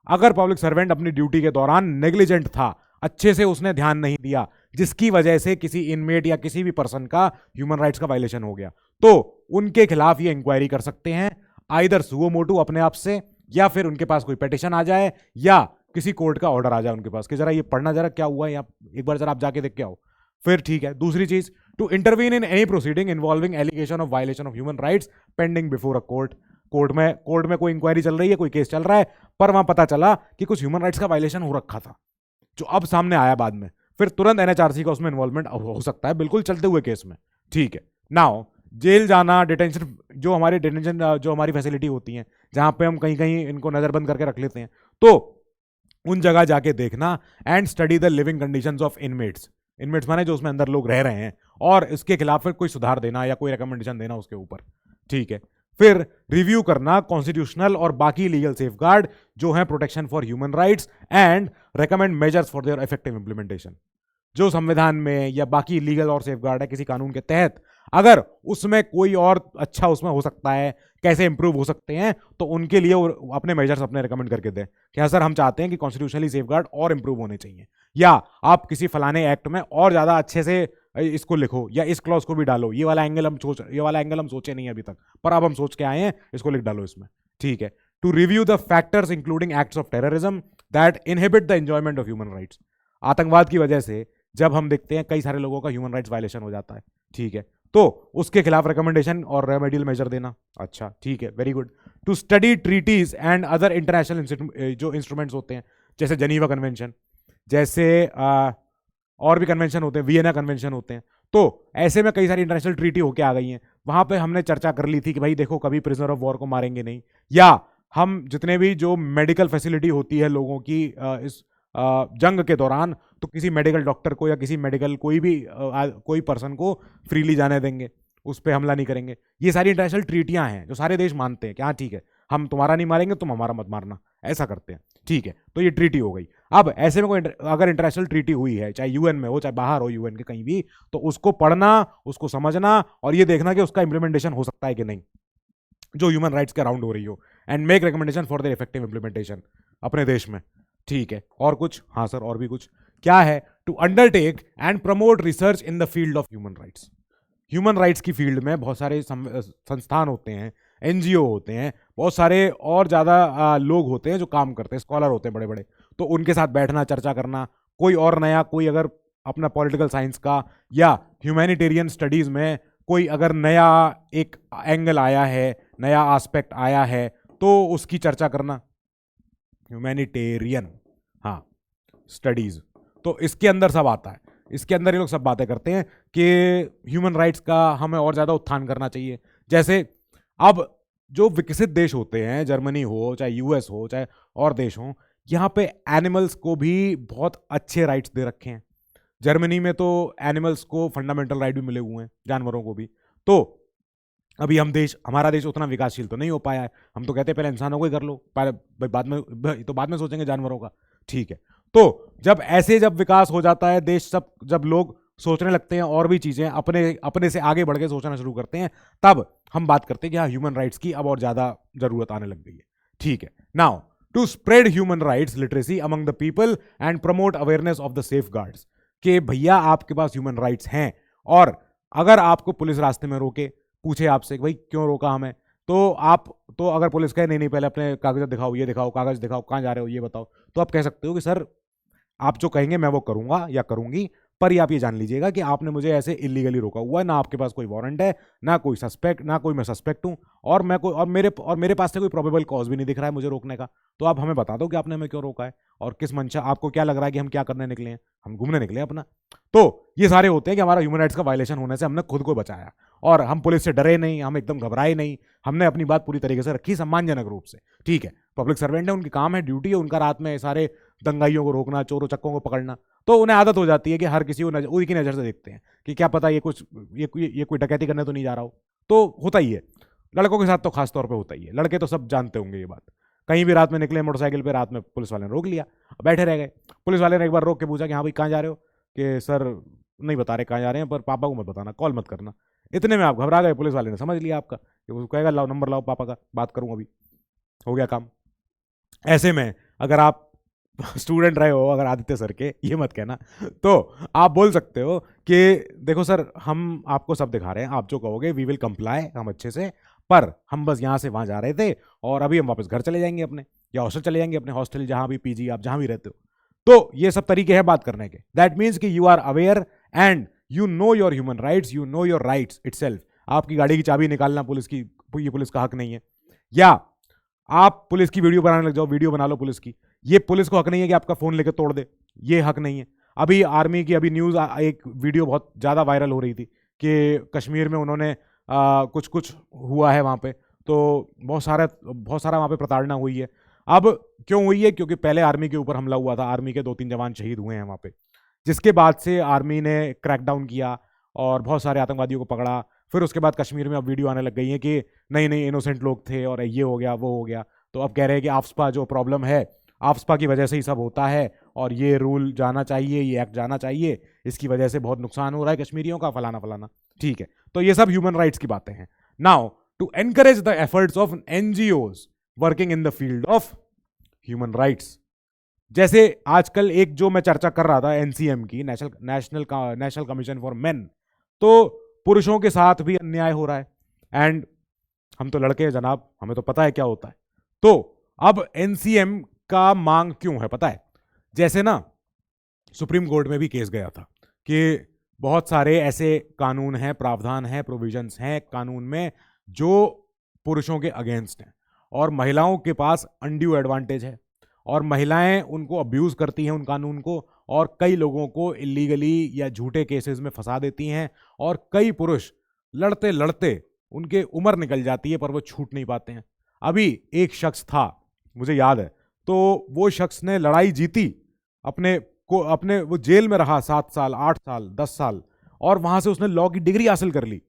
A: अगर पब्लिक सर्वेंट अपनी ड्यूटी के दौरान नेग्लिजेंट था, अच्छे से उसने ध्यान नहीं दिया, जिसकी वजह से किसी इनमेट या किसी भी पर्सन का ह्यूमन राइट्स का वायलेशन हो गया, तो उनके खिलाफ ये इंक्वायरी कर सकते हैं, आइदर सुओ मोटू अपने आप से, या फिर उनके पास कोई पिटीशन आ जाए, या किसी कोर्ट का ऑर्डर आ जाए उनके पास कि जरा ये पढ़ना जरा क्या हुआ है, या एक बार जरा आप जाके देख के आओ, फिर ठीक है। दूसरी चीज, to intervene in any proceeding involving allegation of violation of human rights pending before a court. Court में कोई इंक्वायरी चल रही है, कोई केस चल रहा है, पर वहां पता चला कि कुछ ह्यूमन राइट्स का वायलेशन हो रखा था जो अब सामने आया बाद में, फिर तुरंत एनएचआरसी का उसमें इन्वॉल्वमेंट हो सकता है, बिल्कुल चलते हुए केस में, ठीक है। नाउ जेल जाना, डिटेंशन, जो हमारी डिटेंशन, जो हमारी फैसिलिटी होती हैं जहां पे हम कहीं कहीं इनको नजरबंद करके रख लेते हैं, तो उन जगह जाके देखना, and study the living conditions of inmates. Inmates माने जो उसमें अंदर लोग रह रहे हैं, और इसके खिलाफ फिर कोई सुधार देना या कोई रिकमेंडेशन देना उसके ऊपर, ठीक है। फिर रिव्यू करना कॉन्स्टिट्यूशनल और बाकी लीगल सेफगार्ड जो हैं protection for human rights, and recommend measures for their effective implementation. जो संविधान में या बाकी लीगल और सेफगार्ड है किसी कानून के तहत, अगर उसमें कोई और अच्छा उसमें हो सकता है, कैसे इंप्रूव हो सकते हैं, तो उनके लिए वो अपने मेजर्स अपने रिकमेंड करके दें कि हाँ सर हम चाहते हैं कि कॉन्स्टिट्यूशनली सेफगार्ड और इंप्रूव होने चाहिए, या आप किसी फलाने एक्ट में और ज्यादा अच्छे से इसको लिखो, या इस क्लॉज को भी डालो, ये वाला एंगल हम सोचे नहीं अभी तक, पर अब हम सोच के आए हैं, इसको लिख डालो इसमें, ठीक है। To review the factors including acts of terrorism that inhibit the enjoyment of human rights. आतंकवाद की वजह से जब हम देखते हैं कई सारे लोगों का ह्यूमन राइट्स वायलेशन हो जाता है, ठीक है, तो उसके खिलाफ रिकमेंडेशन और रेमेडियल मेजर देना, अच्छा ठीक है, very good. To study treaties and other international जो इंस्ट्रूमेंट्स होते हैं, जैसे जनीवा कन्वेंशन, जैसे और भी कन्वेंशन होते हैं, वियना कन्वेंशन होते हैं, तो ऐसे में कई सारी इंटरनेशनल ट्रीटी होके आ गई हैं, वहां पे हमने चर्चा कर ली थी कि भाई देखो कभी प्रिजनर ऑफ वॉर को मारेंगे नहीं, या हम जितने भी जो मेडिकल फैसिलिटी होती है लोगों की इस जंग के दौरान, तो किसी मेडिकल डॉक्टर को या किसी मेडिकल कोई पर्सन को फ्रीली जाने देंगे, उस पर हमला नहीं करेंगे। ये सारी इंटरनेशनल ट्रीटियां हैं जो सारे देश मानते हैं कि हाँ ठीक है हम तुम्हारा नहीं मारेंगे, तुम हमारा मत मारना, ऐसा करते हैं, ठीक है। तो ये ट्रीटी हो गई। अब ऐसे में कोई अगर इंटरनेशनल ट्रीटी हुई है, चाहे यूएन में हो चाहे बाहर हो यूएन के कहीं भी, तो उसको पढ़ना, उसको समझना, और ये देखना कि उसका इंप्लीमेंटेशन हो सकता है कि नहीं, जो ह्यूमन राइट्स के अराउंड हो रही हो, and make recommendation for the effective implementation अपने देश में, ठीक है। और कुछ? हाँ सर और भी कुछ। क्या है? To undertake and promote research in the field of human rights. Human rights की फील्ड में बहुत सारे संस्थान होते हैं, एनजीओ होते हैं, बहुत सारे और ज़्यादा लोग होते हैं जो काम करते हैं, स्कॉलर होते हैं बड़े बड़े, तो उनके साथ बैठना, चर्चा करना, कोई और नया, कोई अगर अपना पॉलिटिकल साइंस का या ह्यूमैनिटेरियन स्टडीज़ में कोई अगर नया एक एंगल आया है, नया एस्पेक्ट आया है, तो उसकी चर्चा करना, ह्यूमैनिटेरियन हाँ स्टडीज़, तो इसके अंदर सब आता है। इसके अंदर ये लोग सब बातें करते हैं कि ह्यूमन राइट्स का हमें और ज़्यादा उत्थान करना चाहिए। जैसे अब जो विकसित देश होते हैं, जर्मनी हो चाहे यूएस हो चाहे और देश हो, यहाँ पे एनिमल्स को भी बहुत अच्छे राइट्स दे रखे हैं। जर्मनी में तो एनिमल्स को फंडामेंटल राइट भी मिले हुए हैं, जानवरों को भी। तो अभी हमारा देश उतना विकासशील तो नहीं हो पाया है, हम तो कहते हैं पहले इंसानों को ही कर लो, बाद में सोचेंगे जानवरों का, ठीक है। तो जब विकास हो जाता है देश, जब लोग सोचने लगते हैं और भी चीजें अपने से आगे बढ़ के सोचना शुरू करते हैं, तब हम बात करते हैं कि हाँ ह्यूमन राइट्स की अब और ज्यादा जरूरत आने लग गई है, ठीक है। Now to spread human rights literacy among the people and promote awareness of the safeguards, कि भैया आपके पास ह्यूमन राइट्स हैं, और अगर आपको पुलिस रास्ते में रोके, पूछे आपसे कि भाई क्यों रोका हमें, तो अगर पुलिस कहे नहीं पहले अपने कागज दिखाओ, ये दिखाओ, कागज दिखाओ, कहाँ जा रहे हो ये बताओ, तो आप कह सकते हो कि सर आप जो कहेंगे मैं वो करूंगा या करूंगी, पर ये आप ये जान लीजिएगा कि आपने मुझे ऐसे इलीगली रोका हुआ है, ना आपके पास कोई वारंट है, ना कोई सस्पेक्ट, ना कोई मैं सस्पेक्ट हूं, और मैं कोई और मेरे पास से कोई प्रोबेबल कॉज भी नहीं दिख रहा है मुझे रोकने का। तो आप हमें बता दो कि आपने हमें क्यों रोका है और किस मंशा, आपको क्या लग रहा है कि हम क्या करने निकले हैं, हम घूमने निकले हैं अपना। तो ये सारे होते हैं कि हमारा ह्यूमन राइट्स का वायलेशन होने से हमने खुद को बचाया, और हम पुलिस से डरे नहीं, हम एकदम घबराए नहीं, हमने अपनी बात पूरी तरीके से रखी सम्मानजनक रूप से। ठीक है, पब्लिक सर्वेंट है, उनकी काम है, ड्यूटी है उनका रात में सारे दंगाइयों को रोकना, चोरों चक्कों को पकड़ना। तो उन्हें आदत हो जाती है कि हर किसी को उन्हीं की नज़र से देखते हैं कि क्या पता ये कुछ ये कोई डकैती करने तो नहीं जा रहा हो। तो होता ही है, लड़कों के साथ तो खास तौर पे होता ही है, लड़के तो सब जानते होंगे ये बात। कहीं भी रात में निकले मोटरसाइकिल पे, रात में पुलिस वाले ने रोक लिया, बैठे रह गए। पुलिस वाले ने एक बार रोक के पूछा कि हाँ भाई कहाँ जा रहे हो, कि सर नहीं बता रहे कहाँ जा रहे हैं, पर पापा को मत बताना, कॉल मत करना। इतने में आप घबरा गए, पुलिस वाले ने समझ लिया आपका, कि वो कहेगा लाओ नंबर, लाओ पापा का, बात करूँ अभी, हो गया काम। ऐसे में अगर आप स्टूडेंट रहे हो अगर आदित्य सर के, ये मत कहना, तो आप बोल सकते हो कि देखो सर हम आपको सब दिखा रहे हैं, आप जो कहोगे वी विल कंप्लाई, हम अच्छे से, पर हम बस यहाँ से वहाँ जा रहे थे और अभी हम वापस घर चले जाएंगे अपने, या हॉस्टल चले जाएंगे अपने, हॉस्टल जहाँ भी, पीजी आप जहाँ भी रहते हो। तो ये सब तरीके हैं बात करने के। दैट मीन्स कि you are aware and you know your human rights, you know your rights itself. आपकी गाड़ी की चाबी निकालना पुलिस की, ये पुलिस का हक नहीं है। या आप पुलिस की वीडियो बनाने लग जाओ, वीडियो बना लो पुलिस की, ये पुलिस को हक नहीं है कि आपका फोन लेकर तोड़ दे, ये हक नहीं है। अभी आर्मी की अभी न्यूज़, एक वीडियो बहुत ज़्यादा वायरल हो रही थी कि कश्मीर में उन्होंने कुछ कुछ हुआ है वहाँ पे, तो बहुत सारा वहाँ पे प्रताड़ना हुई है। अब क्यों हुई है? क्योंकि पहले आर्मी के ऊपर हमला हुआ था, आर्मी के 2-3 जवान शहीद हुए हैं वहाँ पे, जिसके बाद से आर्मी ने क्रैकडाउन किया और बहुत सारे आतंकवादियों को पकड़ा। फिर उसके बाद कश्मीर में अब वीडियो आने लग गई है कि नहीं नहीं इनोसेंट लोग थे और ये हो गया वो हो गया। तो अब कह रहे हैं कि आफ्सपा जो प्रॉब्लम है, आफ्सपा की वजह से ही सब होता है, और ये रूल जाना चाहिए, ये एक्ट जाना चाहिए, इसकी वजह से बहुत नुकसान हो रहा है कश्मीरियों का, फलाना फलाना। ठीक है, तो ये सब ह्यूमन राइट्स की बातें हैं। Now to encourage the efforts of NGOs working in the field of human rights, जैसे आजकल एक जो मैं चर्चा कर रहा था एनसीएम की, नेशनल कमीशन फॉर मेन, तो पुरुषों के साथ भी अन्याय हो रहा है। एंड हम तो लड़के हैं जनाब, हमें तो पता है क्या होता है। तो अब एनसीएम का मांग क्यों है पता है? जैसे ना सुप्रीम कोर्ट में भी केस गया था कि बहुत सारे ऐसे कानून हैं, प्रावधान हैं, प्रोविजंस हैं कानून में जो पुरुषों के अगेंस्ट हैं, और महिलाओं के पास अनड्यू एडवांटेज है, और महिलाएं उनको अब्यूज करती हैं उन कानून को, और कई लोगों को इलीगली या झूठे केसेस में फंसा देती हैं, और कई पुरुष लड़ते लड़ते उनके उम्र निकल जाती है पर वो छूट नहीं पाते हैं। अभी एक शख्स था, मुझे याद है, तो वो शख्स ने लड़ाई जीती, अपने वो जेल में रहा 7 साल 8 साल 10 साल, और वहां से उसने लॉ की डिग्री हासिल कर ली,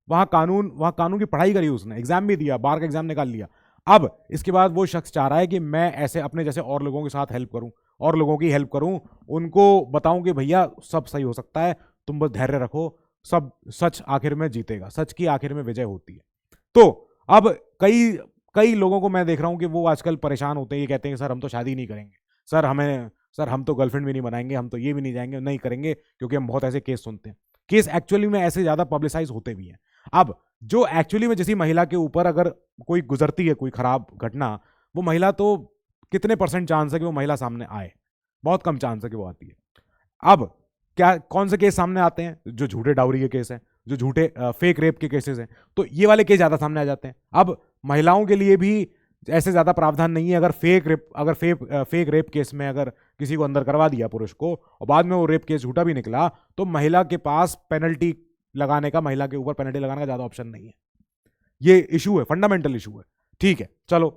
A: वहां कानून की पढ़ाई करी, उसने एग्जाम भी दिया, बार का एग्जाम निकाल लिया। अब इसके बाद वो शख्स चाह रहा है कि मैं ऐसे अपने जैसे और लोगों के साथ हेल्प करूं, और लोगों की हेल्प करूं, उनको बताऊं कि भैया सब सही हो सकता है, तुम बस धैर्य रखो, सब सच आखिर में जीतेगा, सच की आखिर में विजय होती है। तो अब कई कई लोगों को मैं देख रहा हूं कि वो आजकल परेशान होते हैं, ये कहते हैं कि सर हम तो शादी नहीं करेंगे, सर हम तो गर्लफ्रेंड भी नहीं बनाएंगे, हम तो ये भी नहीं जाएंगे, नहीं करेंगे, क्योंकि हम बहुत ऐसे केस सुनते हैं। केस एक्चुअली में ऐसे ज्यादा पब्लिसाइज होते भी हैं। अब जो एक्चुअली में जिस महिला के ऊपर अगर कोई गुजरती है कोई खराब घटना, वो महिला तो कितने % चांस है कि वो महिला सामने आए? बहुत कम चांस है कि वो आती है। अब क्या कौन से केस सामने आते हैं? जो झूठे डाउरी के केस हैं, जो झूठे फेक रेप के केसेस हैं, तो ये वाले केस ज्यादा सामने आ जाते हैं। अब महिलाओं के लिए भी ऐसे ज्यादा प्रावधान नहीं है। अगर फेक रेप केस में अगर किसी को अंदर करवा दिया पुरुष को, और बाद में वो रेप केस झूठा भी निकला, तो महिला के पास पेनल्टी लगाने का, महिला के ऊपर पेनल्टी लगाने का ज्यादा ऑप्शन नहीं है। ये इशू है, फंडामेंटल इशू है। ठीक है, चलो,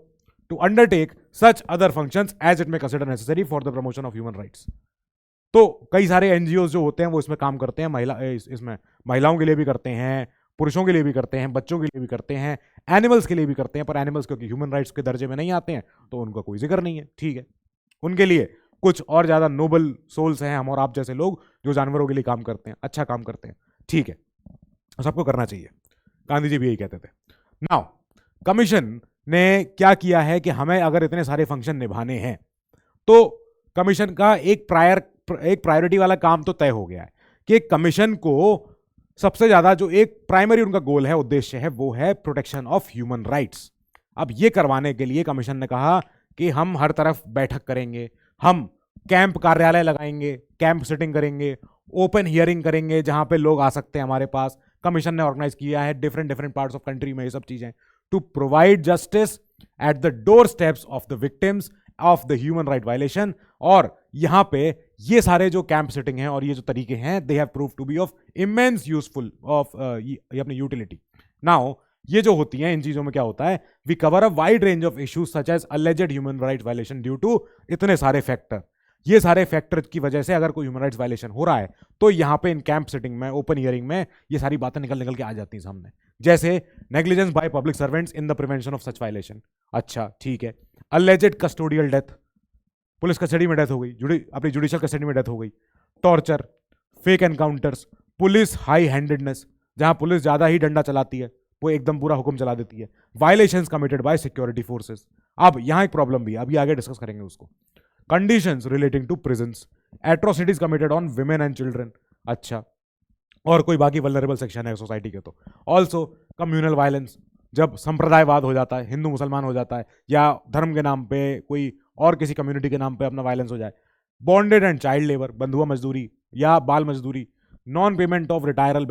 A: to undertake such other functions as it may consider necessary for the promotion of human rights. तो कई सारे एनजीओ जो होते हैं वो इसमें काम करते हैं, इसमें महिलाओं के लिए भी करते हैं, पुरुषों के लिए भी करते हैं, बच्चों के लिए भी करते हैं, एनिमल्स के लिए भी करते हैं। पर एनिमल्स क्योंकि ह्यूमन राइट्स के दर्जे में नहीं आते हैं तो उनका कोई जिक्र नहीं है। ठीक है, उनके लिए कुछ और ज्यादा नोबल सोल्स हैं, हम और आप जैसे लोग जो जानवरों के लिए काम करते हैं, अच्छा काम करते हैं। ठीक है, सबको करना चाहिए, गांधी जी भी यही कहते थे। नाउ कमीशन ने क्या किया है कि हमें अगर इतने सारे फंक्शन निभाने हैं तो कमीशन का एक प्रायोरिटी वाला काम तो तय हो गया है कि कमीशन को सबसे ज्यादा जो एक प्राइमरी उनका गोल है, उद्देश्य है, वो है प्रोटेक्शन ऑफ ह्यूमन राइट्स। अब ये करवाने के लिए कमीशन ने कहा कि हम हर तरफ बैठक करेंगे, हम कैंप कार्यालय लगाएंगे, कैंप सिटिंग करेंगे, ओपन हियरिंग करेंगे जहां पे लोग आ सकते हैं हमारे पास। कमीशन ने ऑर्गेनाइज किया है different different parts of country में ये सब चीजें, to provide justice at the door steps of the victims of the human right violation. और यहां पे ये सारे जो कैंप सिटिंग हैं और ये जो तरीके हैं, they have prove to be of immense useful of ये अपनी यूटिलिटी। नाउ ये जो होती हैं, इन चीजों में क्या होता है, we cover a wide range of issues such as alleged human right violation due to इतने सारे फैक्टर। ये सारे फैक्टर की वजह से अगर कोई ह्यूमन राइट्स वायलेशन हो रहा है तो यहां पे इन कैंप सिटिंग में, ओपन हियरिंग में ये सारी बातें निकल निकल के आ जाती हैं सामने। जैसे negligence by public servants in the prevention of such violation, अच्छा ठीक है। Alleged custodial death, police custody में डेथ हो गई, अपनी जुडिशियल कस्टडी में डेथ हो गई। Torture, fake encounters, police high handedness, जहां पुलिस ज्यादा ही डंडा चलाती है, वो एकदम पूरा हुक्म चला देती है। Violations committed by security forces. अब यहां एक प्रॉब्लम भी, अभी आगे डिस्कस करेंगे उसको। Conditions relating to prisons, atrocities committed on women and children, अच्छा, और कोई बाकी वल्नरेबल सेक्शन है सोसाइटी के तो। ऑल्सो कम्युनल वायलेंस, जब संप्रदायवाद हो जाता है, हिंदू मुसलमान हो जाता है, या धर्म के नाम पे कोई और किसी कम्युनिटी के नाम पे अपना वायलेंस हो जाए। बॉन्डेड एंड चाइल्ड लेबर, बंधुआ मजदूरी या बाल मजदूरी। नॉन पेमेंट ऑफ रिटायरल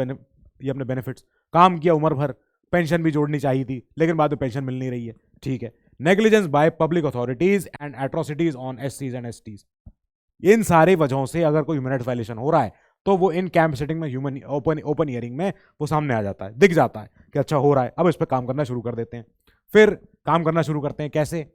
A: ये अपने बेनिफिट्स, काम किया उम्र भर, पेंशन भी जोड़नी चाहिए थी लेकिन बाद में पेंशन मिल नहीं रही है, ठीक है। Negligence by public authorities and atrocities on एससीज एंड एसटीज। इन सारी वजहों से अगर कोई ह्यूमन राइट्स वायलेशन हो रहा है तो वो इन कैंप सेटिंग में, ह्यूमन ओपन हियरिंग में वो सामने आ जाता है, दिख जाता है कि अच्छा हो रहा है, अब इस पर काम करना शुरू कर देते हैं। फिर काम करना शुरू करते हैं कैसे?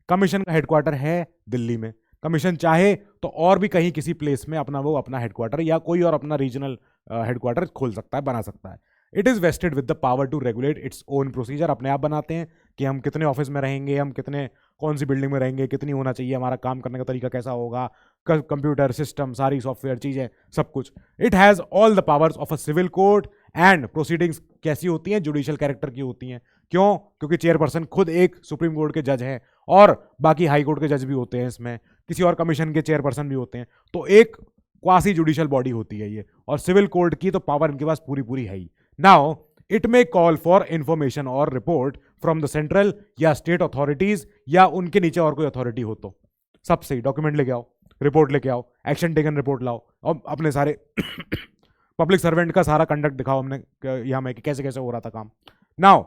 A: कमीशन का हेडक्वार्टर है दिल्ली में, कमीशन चाहे तो और भी कहीं किसी प्लेस में अपना हेडक्वार्टर या कोई और अपना रीजनल हेडक्वार्टर खोल सकता है, बना सकता है। It is vested with the power to regulate its own procedure. अपने आप बनाते हैं कि हम कितने ऑफिस में रहेंगे, हम कितने कौन सी बिल्डिंग में रहेंगे, कितनी होना चाहिए, हमारा काम करने का तरीका कैसा होगा, कंप्यूटर सिस्टम, सारी सॉफ्टवेयर चीजें, सब कुछ। It has all the powers of a civil court and proceedings कैसी होती हैं? जुडिशियल कैरेक्टर की होती हैं। क्यों? क्योंकि चेयरपर्सन खुद एक सुप्रीम कोर्ट के जज हैं और बाकी हाई कोर्ट के जज भी होते हैं, इसमें किसी और कमीशन के चेयरपर्सन भी होते हैं, तो एक क्वासी जुडिशियल बॉडी होती है ये। और सिविल कोर्ट की तो पावर इनके पास पूरी पूरी है ही। Now it may call for information और रिपोर्ट फ्रॉम द सेंट्रल या स्टेट अथॉरिटीज या उनके नीचे और कोई अथॉरिटी हो तो सबसे डॉक्यूमेंट लेके आओ, रिपोर्ट लेके आओ, एक्शन टेकन रिपोर्ट लाओ और अपने सारे पब्लिक सर्वेंट का सारा कंडक्ट दिखाओ हमने यहाँ में कि कैसे कैसे हो रहा था काम। नाउ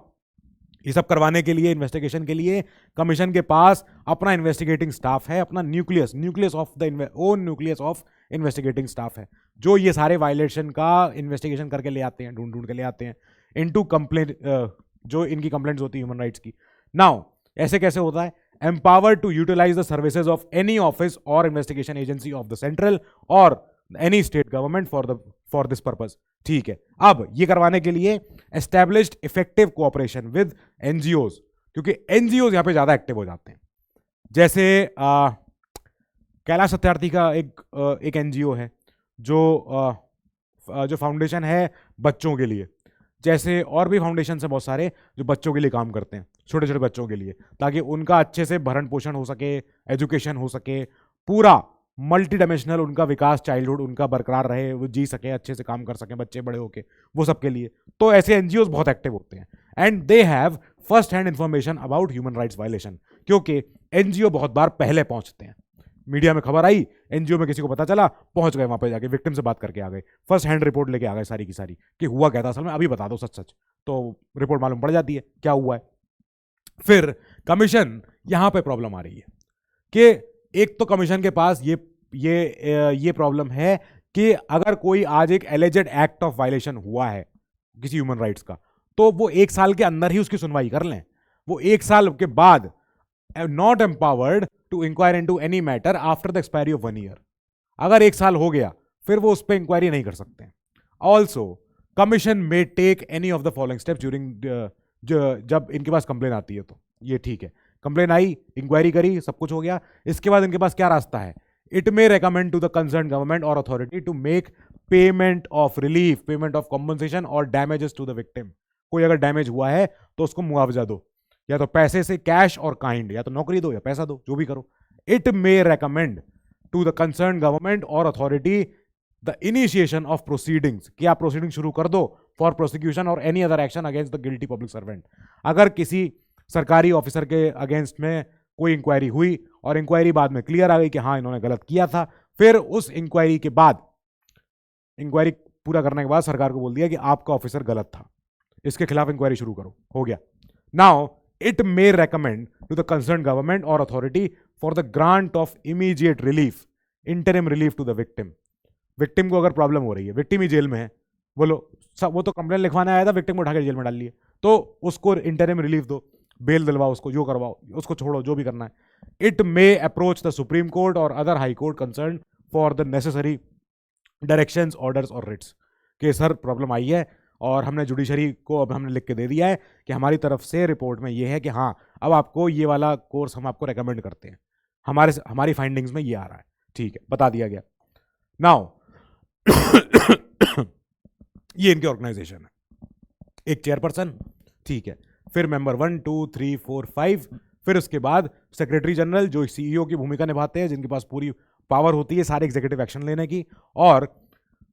A: ये सब करवाने के लिए, इन्वेस्टिगेशन के लिए कमीशन के पास अपना इन्वेस्टिगेटिंग स्टाफ है, अपना nucleus of the own nucleus of investigating staff है, जो ये सारे वायलेशन का इन्वेस्टिगेशन करके ले आते हैं, ढूंढ ढूंढ के ले आते हैं इनटू कंप्लेंट, जो इनकी कंप्लेंट्स होती है ह्यूमन राइट्स की। नाउ ऐसे कैसे होता है? Empowered to utilise the services of any office और investigation agency of the central और any state government for this purpose, ठीक है। अब ये करवाने के लिए established effective cooperation with NGOs, क्योंकि एनजीओज यहां पे ज्यादा एक्टिव हो जाते हैं। जैसे कैलाश सत्यार्थी का एक एनजीओ है जो फाउंडेशन है बच्चों के लिए, जैसे और भी फाउंडेशन है बहुत सारे जो बच्चों के लिए काम करते हैं, छोटे छोटे बच्चों के लिए, ताकि उनका अच्छे से भरण पोषण हो सके, एजुकेशन हो सके, पूरा मल्टी डायमेंशनल उनका विकास, चाइल्डहुड उनका बरकरार रहे, वो जी सके, अच्छे से काम कर सकें बच्चे बड़े होके, वो सबके लिए। तो ऐसे एनजीओज बहुत एक्टिव होते हैं and they have first hand information about human rights violation, क्योंकि एनजीओ बहुत बार पहले पहुंचते हैं। मीडिया में खबर आई, एनजीओ में किसी को पता चला, पहुंच गए वहां पे, जाके विक्टिम से बात करके आ गए, फर्स्ट हैंड रिपोर्ट लेके आ गए सारी की सारी कि हुआ क्या था असल में, अभी बता दो सच सच, तो रिपोर्ट मालूम पड़ जाती है क्या हुआ है। फिर कमीशन यहां पे प्रॉब्लम आ रही है कि एक तो कमीशन के पास ये प्रॉब्लम है कि अगर कोई आज एक एलिजेड एक्ट ऑफ वायलेशन हुआ है किसी ह्यूमन राइट्स का, तो वो 1 साल के अंदर ही उसकी सुनवाई कर लें। वो 1 साल के बाद not empowered to inquire into any matter after the expiry of 1 year. अगर 1 साल हो गया फिर वो उस पर इंक्वायरी नहीं कर सकते। Also commission may take any of the following steps during, जब इनके पास कंप्लेन आती है तो ये ठीक है, कंप्लेन आई, इंक्वायरी करी, सब कुछ हो गया, इसके बाद इनके पास क्या रास्ता है? It may recommend to the concern government और authority to make payment of relief, payment of compensation और डैमेजेस टू द विक्टिम। कोई अगर डैमेज हुआ है तो उसको मुआवजा दो, या तो पैसे से, कैश और काइंड, या तो नौकरी दो या पैसा दो, जो भी करो। It may recommend to the concern government और authority the initiation of proceedings, कि आप प्रोसीडिंग शुरू कर दो फॉर प्रोसिक्यूशन और any other action against the guilty public servant. अगर किसी सरकारी ऑफिसर के अगेंस्ट में कोई इंक्वायरी हुई और इंक्वायरी बाद में क्लियर आ गई कि हाँ इन्होंने गलत किया था, फिर उस इंक्वायरी के बाद, इंक्वायरी पूरा करने के बाद सरकार को बोल दिया कि आपका ऑफिसर गलत था, इसके खिलाफ इंक्वायरी शुरू करो, हो गया। Now it may recommend to the concern government और authority for the grant of immediate relief, interim relief to the victim. Victim को अगर प्रॉब्लम हो रही है, विक्टिम ही जेल में है, बोलो वो तो कंप्लेन लिखवाने आया था, विक्टिम को उठा के जेल में डाल लिए, तो उसको इंटरिम रिलीफ दो, बेल दिलवाओ उसको, जो करवाओ, उसको छोड़ो, जो भी करना है। It may approach the supreme court और other high court concern for the necessary directions, orders और रिट्स, कि सर प्रॉब्लम आई है और हमने जुडिशरी को अब हमने लिख के दे दिया है कि हमारी तरफ से रिपोर्ट में ये है कि हाँ अब आपको ये वाला कोर्स हम आपको रेकमेंड करते हैं, हमारी फाइंडिंग्स में ये आ रहा है, ठीक है, बता दिया गया। नाउ ये इनकी ऑर्गेनाइजेशन है, एक चेयरपर्सन, ठीक है, फिर मेंबर 1 2 3 4 5, फिर उसके बाद सेक्रेटरी जनरल जो सीईओ की भूमिका निभाते हैं, जिनके पास पूरी पावर होती है सारे एग्जीक्यूटिव एक्शन लेने की, और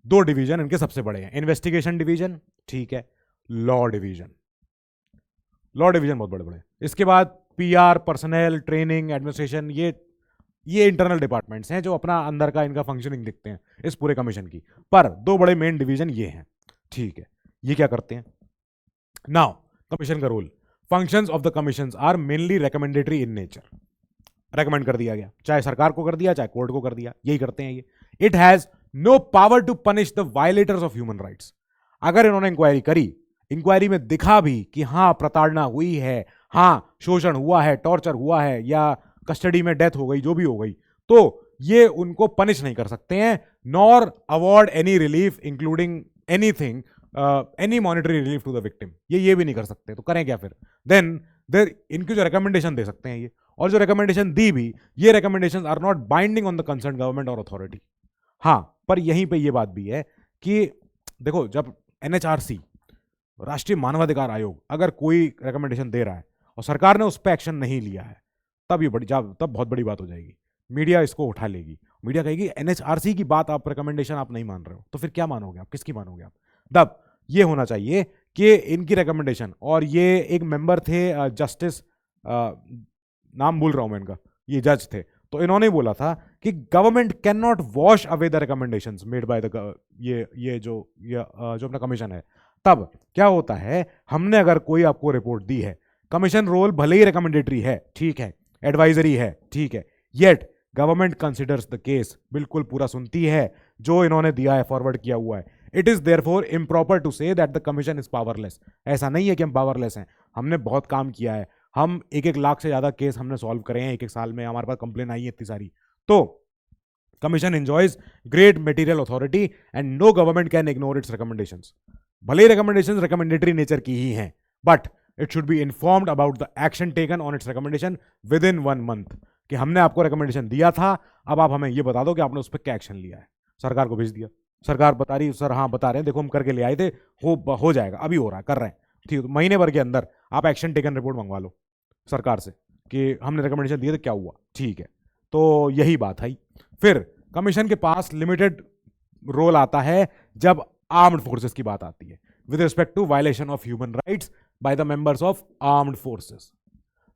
A: 2 डिवीजन इनके सबसे बड़े हैं, इन्वेस्टिगेशन डिवीजन, ठीक है, लॉ डिवीजन। लॉ डिवीजन बहुत बड़े बड़े। इसके बाद पीआर, पर्सनल, ट्रेनिंग, एडमिनिस्ट्रेशन, ये इंटरनल डिपार्टमेंट्स हैं जो अपना अंदर का इनका फंक्शनिंग देखते हैं इस पूरे कमीशन की। पर 2 बड़े मेन डिवीजन ये हैं, ठीक है। ये क्या करते हैं? नाउ कमीशन का rule, functions of the commissions are mainly recommendatory in nature. Recommend कर दिया गया, चाहे सरकार को कर दिया चाहे कोर्ट को कर दिया, यही करते हैं ये। It has no power to punish the violators of human rights. अगर इन्होंने इंक्वायरी करी, इंक्वायरी में दिखा भी कि हाँ प्रताड़ना हुई है, हाँ शोषण हुआ है, टॉर्चर हुआ है, या कस्टडी में डेथ हो गई, जो भी हो गई, तो ये उनको पनिश नहीं कर सकते हैं, nor award any relief including anything, any monetary relief to the victim. ये भी नहीं कर सकते, तो करें क्या फिर? देन इनकी जो रिकमेंडेशन दे सकते हैं ये, और जो रिकमेंडेशन दी भी, ये recommendation are not binding on the concern government और अथॉरिटी। हाँ, पर यहीं पे ये बात भी है कि देखो, जब एनएचआरसी, राष्ट्रीय मानवाधिकार आयोग, अगर कोई रिकमेंडेशन दे रहा है और सरकार ने उस पर एक्शन नहीं लिया है, तब बहुत बड़ी बात हो जाएगी। मीडिया इसको उठा लेगी, मीडिया कहेगी एनएचआरसी की बात, आप रिकमेंडेशन आप नहीं मान रहे हो, तो फिर क्या मानोगे आप, किसकी मानोगे आप? तब ये होना चाहिए कि इनकी रिकमेंडेशन, और ये एक मेंबर थे जस्टिस, नाम भूल रहा हूं मैं इनका, ये जज थे, तो इन्होंने बोला था कि government can not wash away the recommendations made by the जो अपना कमीशन है। तब क्या होता है, हमने अगर कोई आपको रिपोर्ट दी है, कमीशन रोल भले ही रिकमेंडेटरी है, ठीक है, एडवाइजरी है, ठीक है, yet government considers the case, बिल्कुल पूरा सुनती है जो इन्होंने दिया है, फॉरवर्ड किया हुआ है। It is therefore improper to say that the commission is powerless. ऐसा नहीं है कि हम पावरलेस हैं, हमने बहुत काम किया है, हम 1-1 लाख से ज्यादा केस हमने सॉल्व करे हैं 1-1 साल में, हमारे पास कंप्लेन आई है इतनी सारी। तो commission enjoys great material authority and no government can ignore its recommendations. भले ही रिकमेंडेशंस रिकमेंडेटरी नेचर की ही हैं, but it should be informed about the action taken on its recommendation within 1 month, कि हमने आपको रिकमेंडेशन दिया था, अब आप हमें ये बता दो कि आपने उस पर क्या एक्शन लिया है। सरकार को भेज दिया, सरकार बता रही, सर हाँ बता रहे हैं, देखो हम करके ले आए थे, हो जाएगा, अभी हो रहा है, कर रहे हैं, ठीक है, तो महीने भर के अंदर आप एक्शन टेकन रिपोर्ट मंगवा लो सरकार से कि हमने रिकमेंडेशन दिए थे, क्या हुआ, ठीक है। तो यही बात है। फिर कमीशन के पास लिमिटेड रोल आता है जब आर्म्ड फोर्सेस की बात आती है, with respect to violation of human rights by the members of armed forces.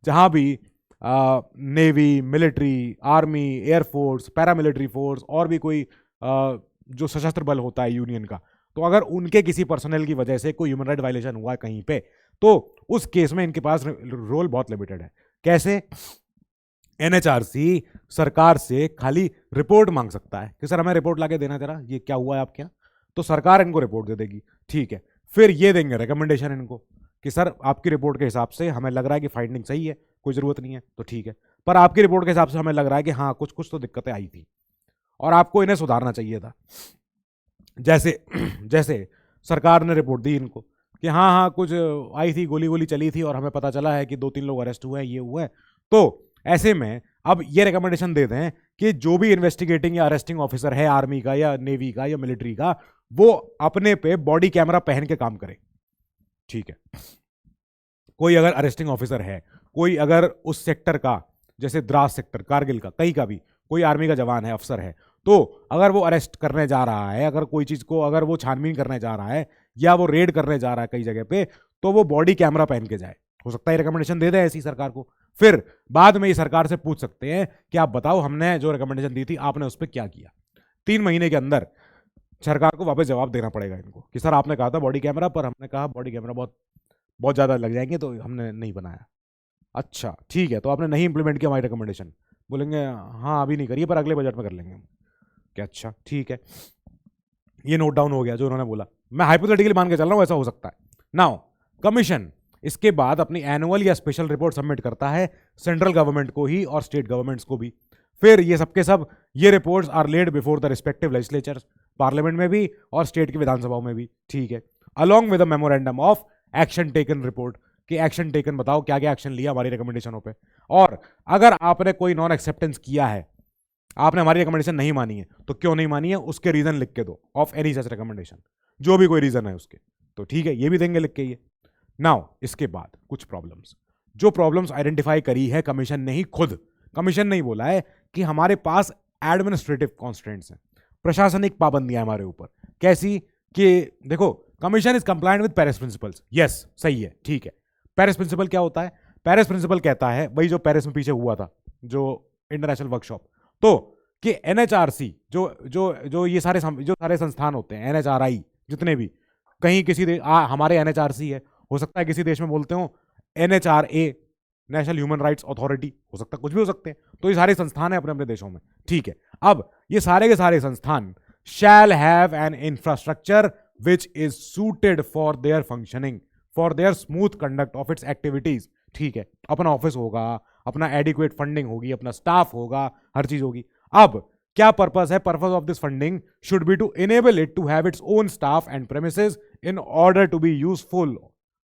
A: जहां भी navy, military, army, air force, paramilitary force और भी कोई जो सशस्त्र बल होता है यूनियन का, तो अगर उनके किसी पर्सनल की वजह से कोई ह्यूमन राइट वायलेशन हुआ है कहीं पे, तो उस केस में इनके पास रोल बहुत लिमिटेड है। कैसे? एनएचआरसी सरकार से खाली रिपोर्ट मांग सकता है कि सर हमें रिपोर्ट लाके देना जरा, ये क्या हुआ है आपके यहाँ, तो सरकार इनको रिपोर्ट दे देगी, ठीक है। फिर ये देंगे रिकमेंडेशन इनको कि सर आपकी रिपोर्ट के हिसाब से हमें लग रहा है कि फाइंडिंग सही है, कोई जरूरत नहीं है, तो ठीक है, पर आपकी रिपोर्ट के हिसाब से हमें लग रहा है कि हाँ कुछ कुछ तो दिक्कतें आई थी और आपको इन्हें सुधारना चाहिए था। जैसे सरकार ने रिपोर्ट दी इनको कि हाँ हाँ कुछ आई थी, गोली गोली चली थी और हमें पता चला है कि 2-3 लोग अरेस्ट हुए हैं, ये हुआ है, तो ऐसे में अब ये रिकमेंडेशन देते हैं कि जो भी इन्वेस्टिगेटिंग या अरेस्टिंग ऑफिसर है आर्मी का या नेवी का या मिलिट्री का, वो अपने पे बॉडी कैमरा पहन के काम करे, ठीक है। कोई अगर अरेस्टिंग ऑफिसर है, कोई अगर उस सेक्टर का, जैसे द्रास सेक्टर, कारगिल का, कहीं का भी कोई आर्मी का जवान है, अफसर है, तो अगर वो अरेस्ट करने जा रहा है, अगर कोई चीज को अगर वो छानबीन करने जा रहा है या वो रेड करने जा रहा है कई जगह पे, तो वो बॉडी कैमरा पहन के जाए। हो सकता है रिकमेंडेशन दे दे ऐसी सरकार को, फिर बाद में ये सरकार से पूछ सकते हैं कि आप बताओ हमने जो रिकमेंडेशन दी थी आपने उस पर क्या किया। 3 महीने के अंदर सरकार को वापस जवाब देना पड़ेगा इनको कि सर आपने कहा था बॉडी कैमरा, पर हमने कहा बॉडी कैमरा बहुत बहुत ज़्यादा लग जाएंगे तो हमने नहीं बनाया। अच्छा ठीक है, तो आपने नहीं इंप्लीमेंट किया हमारी रिकमेंडेशन। बोलेंगे हाँ अभी नहीं करिए पर अगले बजट में कर लेंगे हम। क्या अच्छा ठीक है, ये नोट डाउन हो गया जो उन्होंने बोला। मैं हाइपोथेटिकली मान के चल रहा हूँ ऐसा हो सकता है। नाउ कमीशन इसके बाद अपनी एनुअल या स्पेशल रिपोर्ट सबमिट करता है सेंट्रल गवर्नमेंट को ही और स्टेट गवर्नमेंट्स को भी। फिर ये सबके सब ये reports are laid before the respective legislatures, parliament में भी और स्टेट की विधानसभाओं में भी। ठीक है, along with a memorandum of action taken report कि एक्शन टेकन बताओ क्या क्या एक्शन लिया हमारी रिकमेंडेशनों पे। और अगर आपने कोई नॉन एक्सेप्टेंस किया है, आपने हमारी रिकमेंडेशन नहीं मानी है, तो क्यों नहीं मानी है उसके रीजन लिख के दो, ऑफ एनी सच रिकमेंडेशन, जो भी कोई रीजन है उसके। तो ठीक है, ये भी देंगे लिख के ये। नाउ इसके बाद कुछ प्रॉब्लम्स, जो प्रॉब्लम्स आइडेंटिफाई करी है कमीशन ने ही खुद। कमीशन ने ही बोला है कि हमारे पास एडमिनिस्ट्रेटिव कॉन्स्ट्रेंट्स हैं, प्रशासनिक पाबंदियां हमारे ऊपर। कैसी कि देखो, commission is compliant with Paris principles. Yes सही है, ठीक है। पेरिस प्रिंसिपल क्या होता है? पेरिस प्रिंसिपल कहता है वही जो पेरिस में पीछे हुआ था, जो इंटरनेशनल वर्कशॉप, तो कि एनएचआरसी जो जो जो ये सारे संस्थान होते हैं, एनएचआरआई जितने भी, कहीं किसी हमारे एनएचआरसी है, हो सकता है किसी देश में बोलते हो एनएचआरए, नेशनल ह्यूमन राइट्स अथॉरिटी, हो सकता है कुछ भी हो सकते हैं। तो ये सारे संस्थान हैं अपने अपने देशों में। ठीक है, अब ये सारे के सारे संस्थान shall have an infrastructure which is suited for their functioning, for their smooth conduct of its activities. ठीक है, अपना ऑफिस होगा, अपना एडिक्वेट फंडिंग होगी, अपना स्टाफ होगा, हर चीज होगी। अब क्या पर्पस है? Purpose of this funding should be to enable it to have its own staff and premises in order to be useful,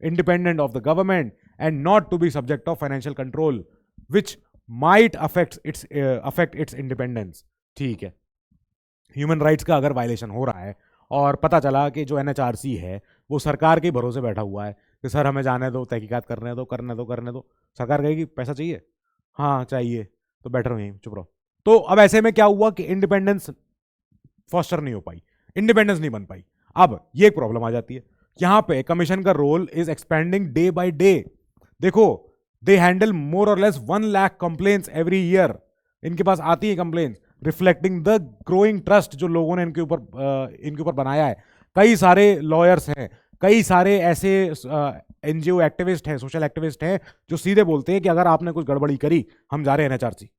A: independent of the government and not to be subject of financial control which might affect its independence। ठीक है, ह्यूमन राइट्स का अगर वायलेशन हो रहा है और पता चला कि जो एनएचआरसी है वो सरकार के भरोसे बैठा हुआ है कि सर हमें जाने दो, तहकीकात करने दो, करने दो, सरकार कहेगी पैसा चाहिए, हाँ चाहिए, तो बैठ रहो यहीं, चुप रहो। तो अब ऐसे में क्या हुआ कि इंडिपेंडेंस फॉस्टर नहीं हो पाई, इंडिपेंडेंस नहीं बन पाई। अब ये एक प्रॉब्लम आ जाती है। यहां पे कमीशन का role is expending day by day. देखो, दे हैंडल मोर और less 1 lakh complaints every year. इनके पास आती है complaints, reflecting the growing trust जो लोगों ने इनके ऊपर बनाया है। कई सारे लॉयर्स हैं, कई सारे ऐसे एनजीओ एक्टिविस्ट हैं, सोशल एक्टिविस्ट हैं जो सीधे बोलते हैं कि अगर आपने कुछ गड़बड़ी करी हम जा रहे हैं एनएचआरसी,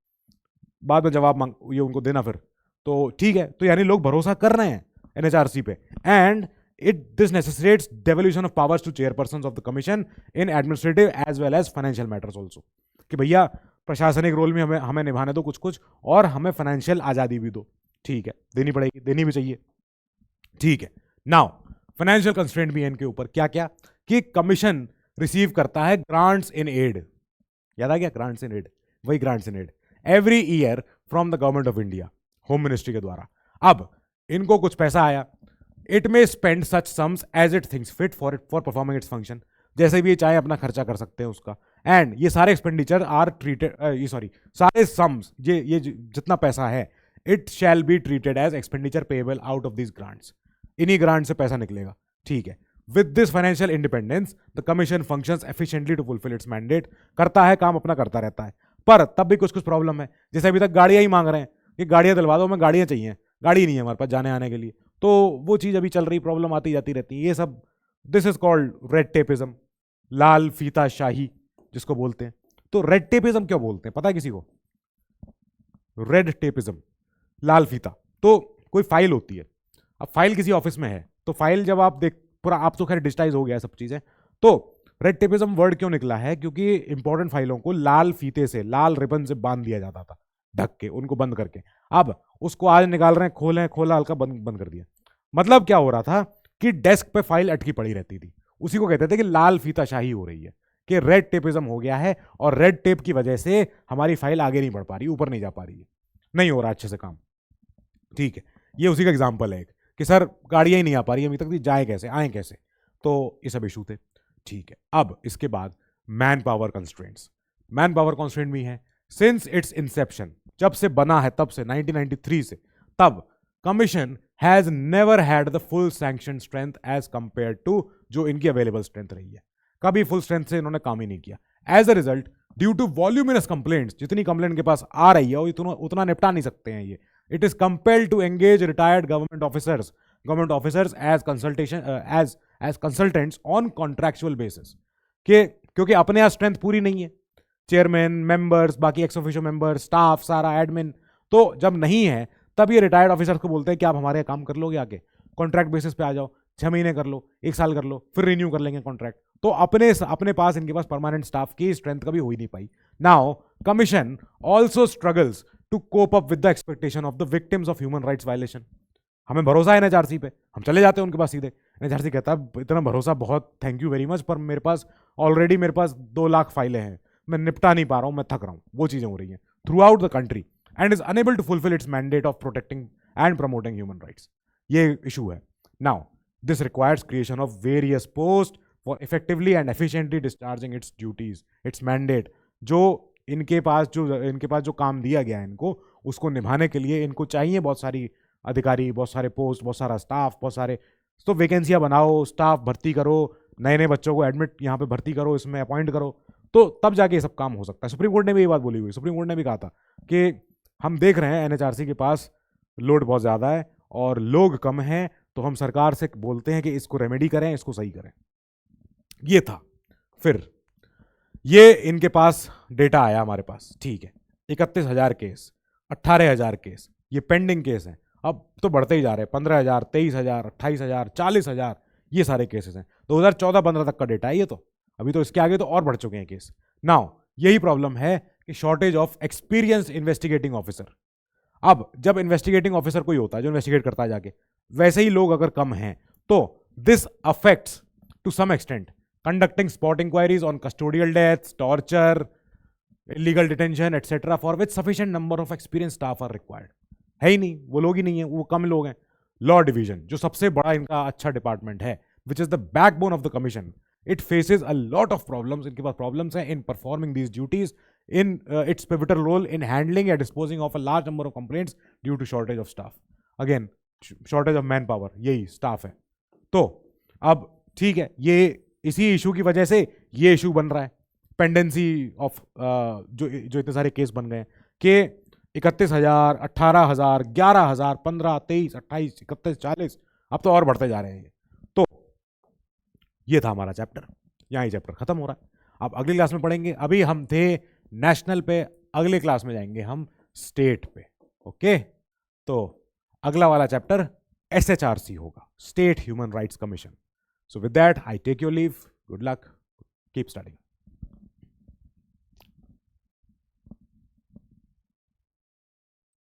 A: बाद में जवाब मांग ये उनको देना फिर। तो ठीक है, तो यानी लोग भरोसा कर रहे हैं एनएचआरसी पे। And this necessitates devolution of powers to chairpersons of the commission in administrative as well as financial matters also। कि भैया प्रशासनिक रोल में हमें निभाने दो कुछ कुछ, और हमें फाइनेंशियल आज़ादी भी दो। ठीक है, देनी पड़ेगी, देनी भी चाहिए। ठीक है, नाउ फाइनेंशियल कंस्ट्रेंट भी है इनके ऊपर। क्या क्या? कि कमीशन रिसीव करता है ग्रांट्स इन एड। याद आ गया? ग्रांट्स इन एड, वही grants in aid every year from the government of India, home ministry के द्वारा। अब इनको कुछ पैसा आया, it may spend such sums as it thinks fit for performing its function. जैसे भी ये चाहे अपना खर्चा कर सकते हैं उसका। एंड ये सारे एक्सपेंडिचर आर ट्रीटेड, सारे सम्स, ये जितना पैसा है, it shall be treated as expenditure payable out of this grants. इन्हीं ग्रांट से पैसा निकलेगा। ठीक है, with this financial independence the commission functions efficiently to fulfil its mandate. करता है काम अपना, करता रहता है, पर तब भी कुछ कुछ प्रॉब्लम है। जैसे अभी तक गाड़ियां ही मांग रहे हैं कि गाड़ियां दिलवा दो, हमें गाड़ियां चाहिए, गाड़ी नहीं है हमारे पास जाने आने के लिए। तो वो चीज अभी चल रही, प्रॉब्लम आती जाती रहती है। ये सब, this is called red tapism, लाल फीता शाही जिसको बोलते हैं। तो रेड टेपिज्म क्यों बोलते हैं पता है किसी को? रेड टेपिज्म, लाल फीता। तो कोई फाइल होती है, अब फाइल किसी ऑफिस में है, तो फाइल जब आप देख, पूरा आप तो खैर डिजिटाइज हो गया सब चीजें, तो रेड टेपिज्म वर्ड क्यों निकला है? क्योंकि इंपॉर्टेंट फाइलों को लाल फीते से, लाल रिबन से बांध दिया जाता था, ढक के, उनको बंद करके। अब उसको आज निकाल रहे हैं, खोला हल्का, बंद कर दिया। मतलब क्या हो रहा था कि डेस्क पे फाइल अटकी पड़ी रहती थी। उसी को कहते थे कि लाल फीता शाही हो रही है, कि रेड टेपिज्म हो गया है, और रेड टेप की वजह से हमारी फाइल आगे नहीं बढ़ पा रही, ऊपर नहीं जा पा रही है, नहीं हो रहा अच्छे से काम। ठीक है, ये उसी का एग्जाम्पल है एक, कि सर गाड़ियां ही नहीं आ पा रही अभी तक, जाए कैसे, आए कैसे। तो ये सब इशू थे। ठीक है, अब इसके बाद man power constraints. Man power constraint भी है। सिंस इट्स इंसेप्शन, जब से बना है तब से, 1993 से, तब commission has never had the full sanction strength as compare to जो इनकी अवेलेबल स्ट्रेंथ रही है। कभी फुल स्ट्रेंथ से इन्होंने काम ही नहीं किया। As a result due to voluminous complaints, जितनी कंप्लेंट के पास आ रही है वो उतना निपटा नहीं सकते हैं ये. It is compelled to engage retired government officers as consultants on contractual basis. क्योंकि अपने यहाँ स्ट्रेंथ पूरी नहीं है, चेयरमैन, मेंबर्स, बाकी एक्स ऑफिशियो मेंबर, स्टाफ, सारा एडमिन, तो जब नहीं है तब ये रिटायर्ड ऑफिसर्स को बोलते हैं कि आप हमारे यहाँ काम कर लोगे, आके कॉन्ट्रैक्ट बेसिस पे आ जाओ, 6 महीने कर लो, 1 साल कर लो, फिर रिन्यू कर लेंगे कॉन्ट्रैक्ट. तो अपने पास इनके पास परमानेंट स्टाफ की स्ट्रेंथ कभी हो ही नहीं पाई. Now commission also struggles to cope up with the expectation of the victims of human rights violation. हमें भरोसा है एनएचआरसी पे, हम चले जाते हैं उनके पास सीधे. एनएचआरसी कहता है इतना भरोसा बहुत, थैंक यू वेरी मच, पर मेरे पास 2 लाख फाइलें हैं, मैं निपटा नहीं पा रहा हूं, मैं थक रहा हूं. वो चीजें हो रही हैं throughout the country and is unable to fulfil its mandate of protecting and promoting human rights. ये इशू है. Now this requires creation of various post for effectively and efficiently discharging its duties, its mandate. जो इनके पास जो काम दिया गया है इनको, उसको निभाने के लिए इनको चाहिए बहुत सारी अधिकारी, बहुत सारे पोस्ट, बहुत सारा स्टाफ, बहुत सारे. तो वैकेंसियां बनाओ, स्टाफ भर्ती करो, नए नए बच्चों को एडमिट यहाँ पे भर्ती करो, इसमें अपॉइंट करो, तो तब जाके ये सब काम हो सकता है. सुप्रीम कोर्ट ने भी ये बात बोली हुई. सुप्रीम कोर्ट ने भी कहा था कि हम देख रहे हैं एनएचआरसी के पास लोड बहुत ज़्यादा है और लोग कम हैं, तो हम सरकार से बोलते हैं कि इसको रेमेडी करें, इसको सही करें. ये था. फिर ये इनके पास डेटा आया हमारे पास, ठीक है, 31,000 केस, 18,000 केस, ये पेंडिंग केस हैं. अब तो बढ़ते ही जा रहे हैं, 15,000, 23,000, 28,000, 40,000, ये सारे केसेस हैं. 2014-15 तक का डेटा है ये. तो अभी तो इसके आगे तो और बढ़ चुके हैं केस. नाउ यही प्रॉब्लम है कि shortage of experienced investigating officer. अब जब इन्वेस्टिगेटिंग ऑफिसर कोई होता है जो इन्वेस्टिगेट करता है जाके, वैसे ही लोग अगर कम हैं, तो this affects to some extent conducting spot inquiries on custodial deaths, torture, illegal detention, etc. for which sufficient number of experienced staff are required. है ही नहीं, वो लोग ही नहीं है, वो कम लोग हैं. लॉ डिवीजन जो सबसे बड़ा इनका अच्छा डिपार्टमेंट है, which is the backbone of the commission, it faces a lot of problems. इनके पास प्रॉब्लम्स हैं in performing these duties, in its pivotal role in handling या disposing of a large number of complaints due to shortage of staff. Again shortage of manpower, यही स्टाफ है. तो अब ठीक है, ये इसी इशू की वजह से ये इशू बन रहा है, पेंडेंसी ऑफ जो इतने सारे केस बन गए हैं कि 31,000, 18,000, 11,000, 15, 23, 28, 31, 40, अब तो और बढ़ते जा रहे हैं. तो ये था हमारा चैप्टर, यहाँ ही चैप्टर खत्म हो रहा है. अब अगली क्लास में पढ़ेंगे. अभी हम थे नेशनल पे, अगले क्लास में जाएंगे हम स्टेट पे. ओके, तो अगला वाला चैप्टर SHRC होगा, state human rights commission. So with that, I take your leave. Good luck. Keep studying.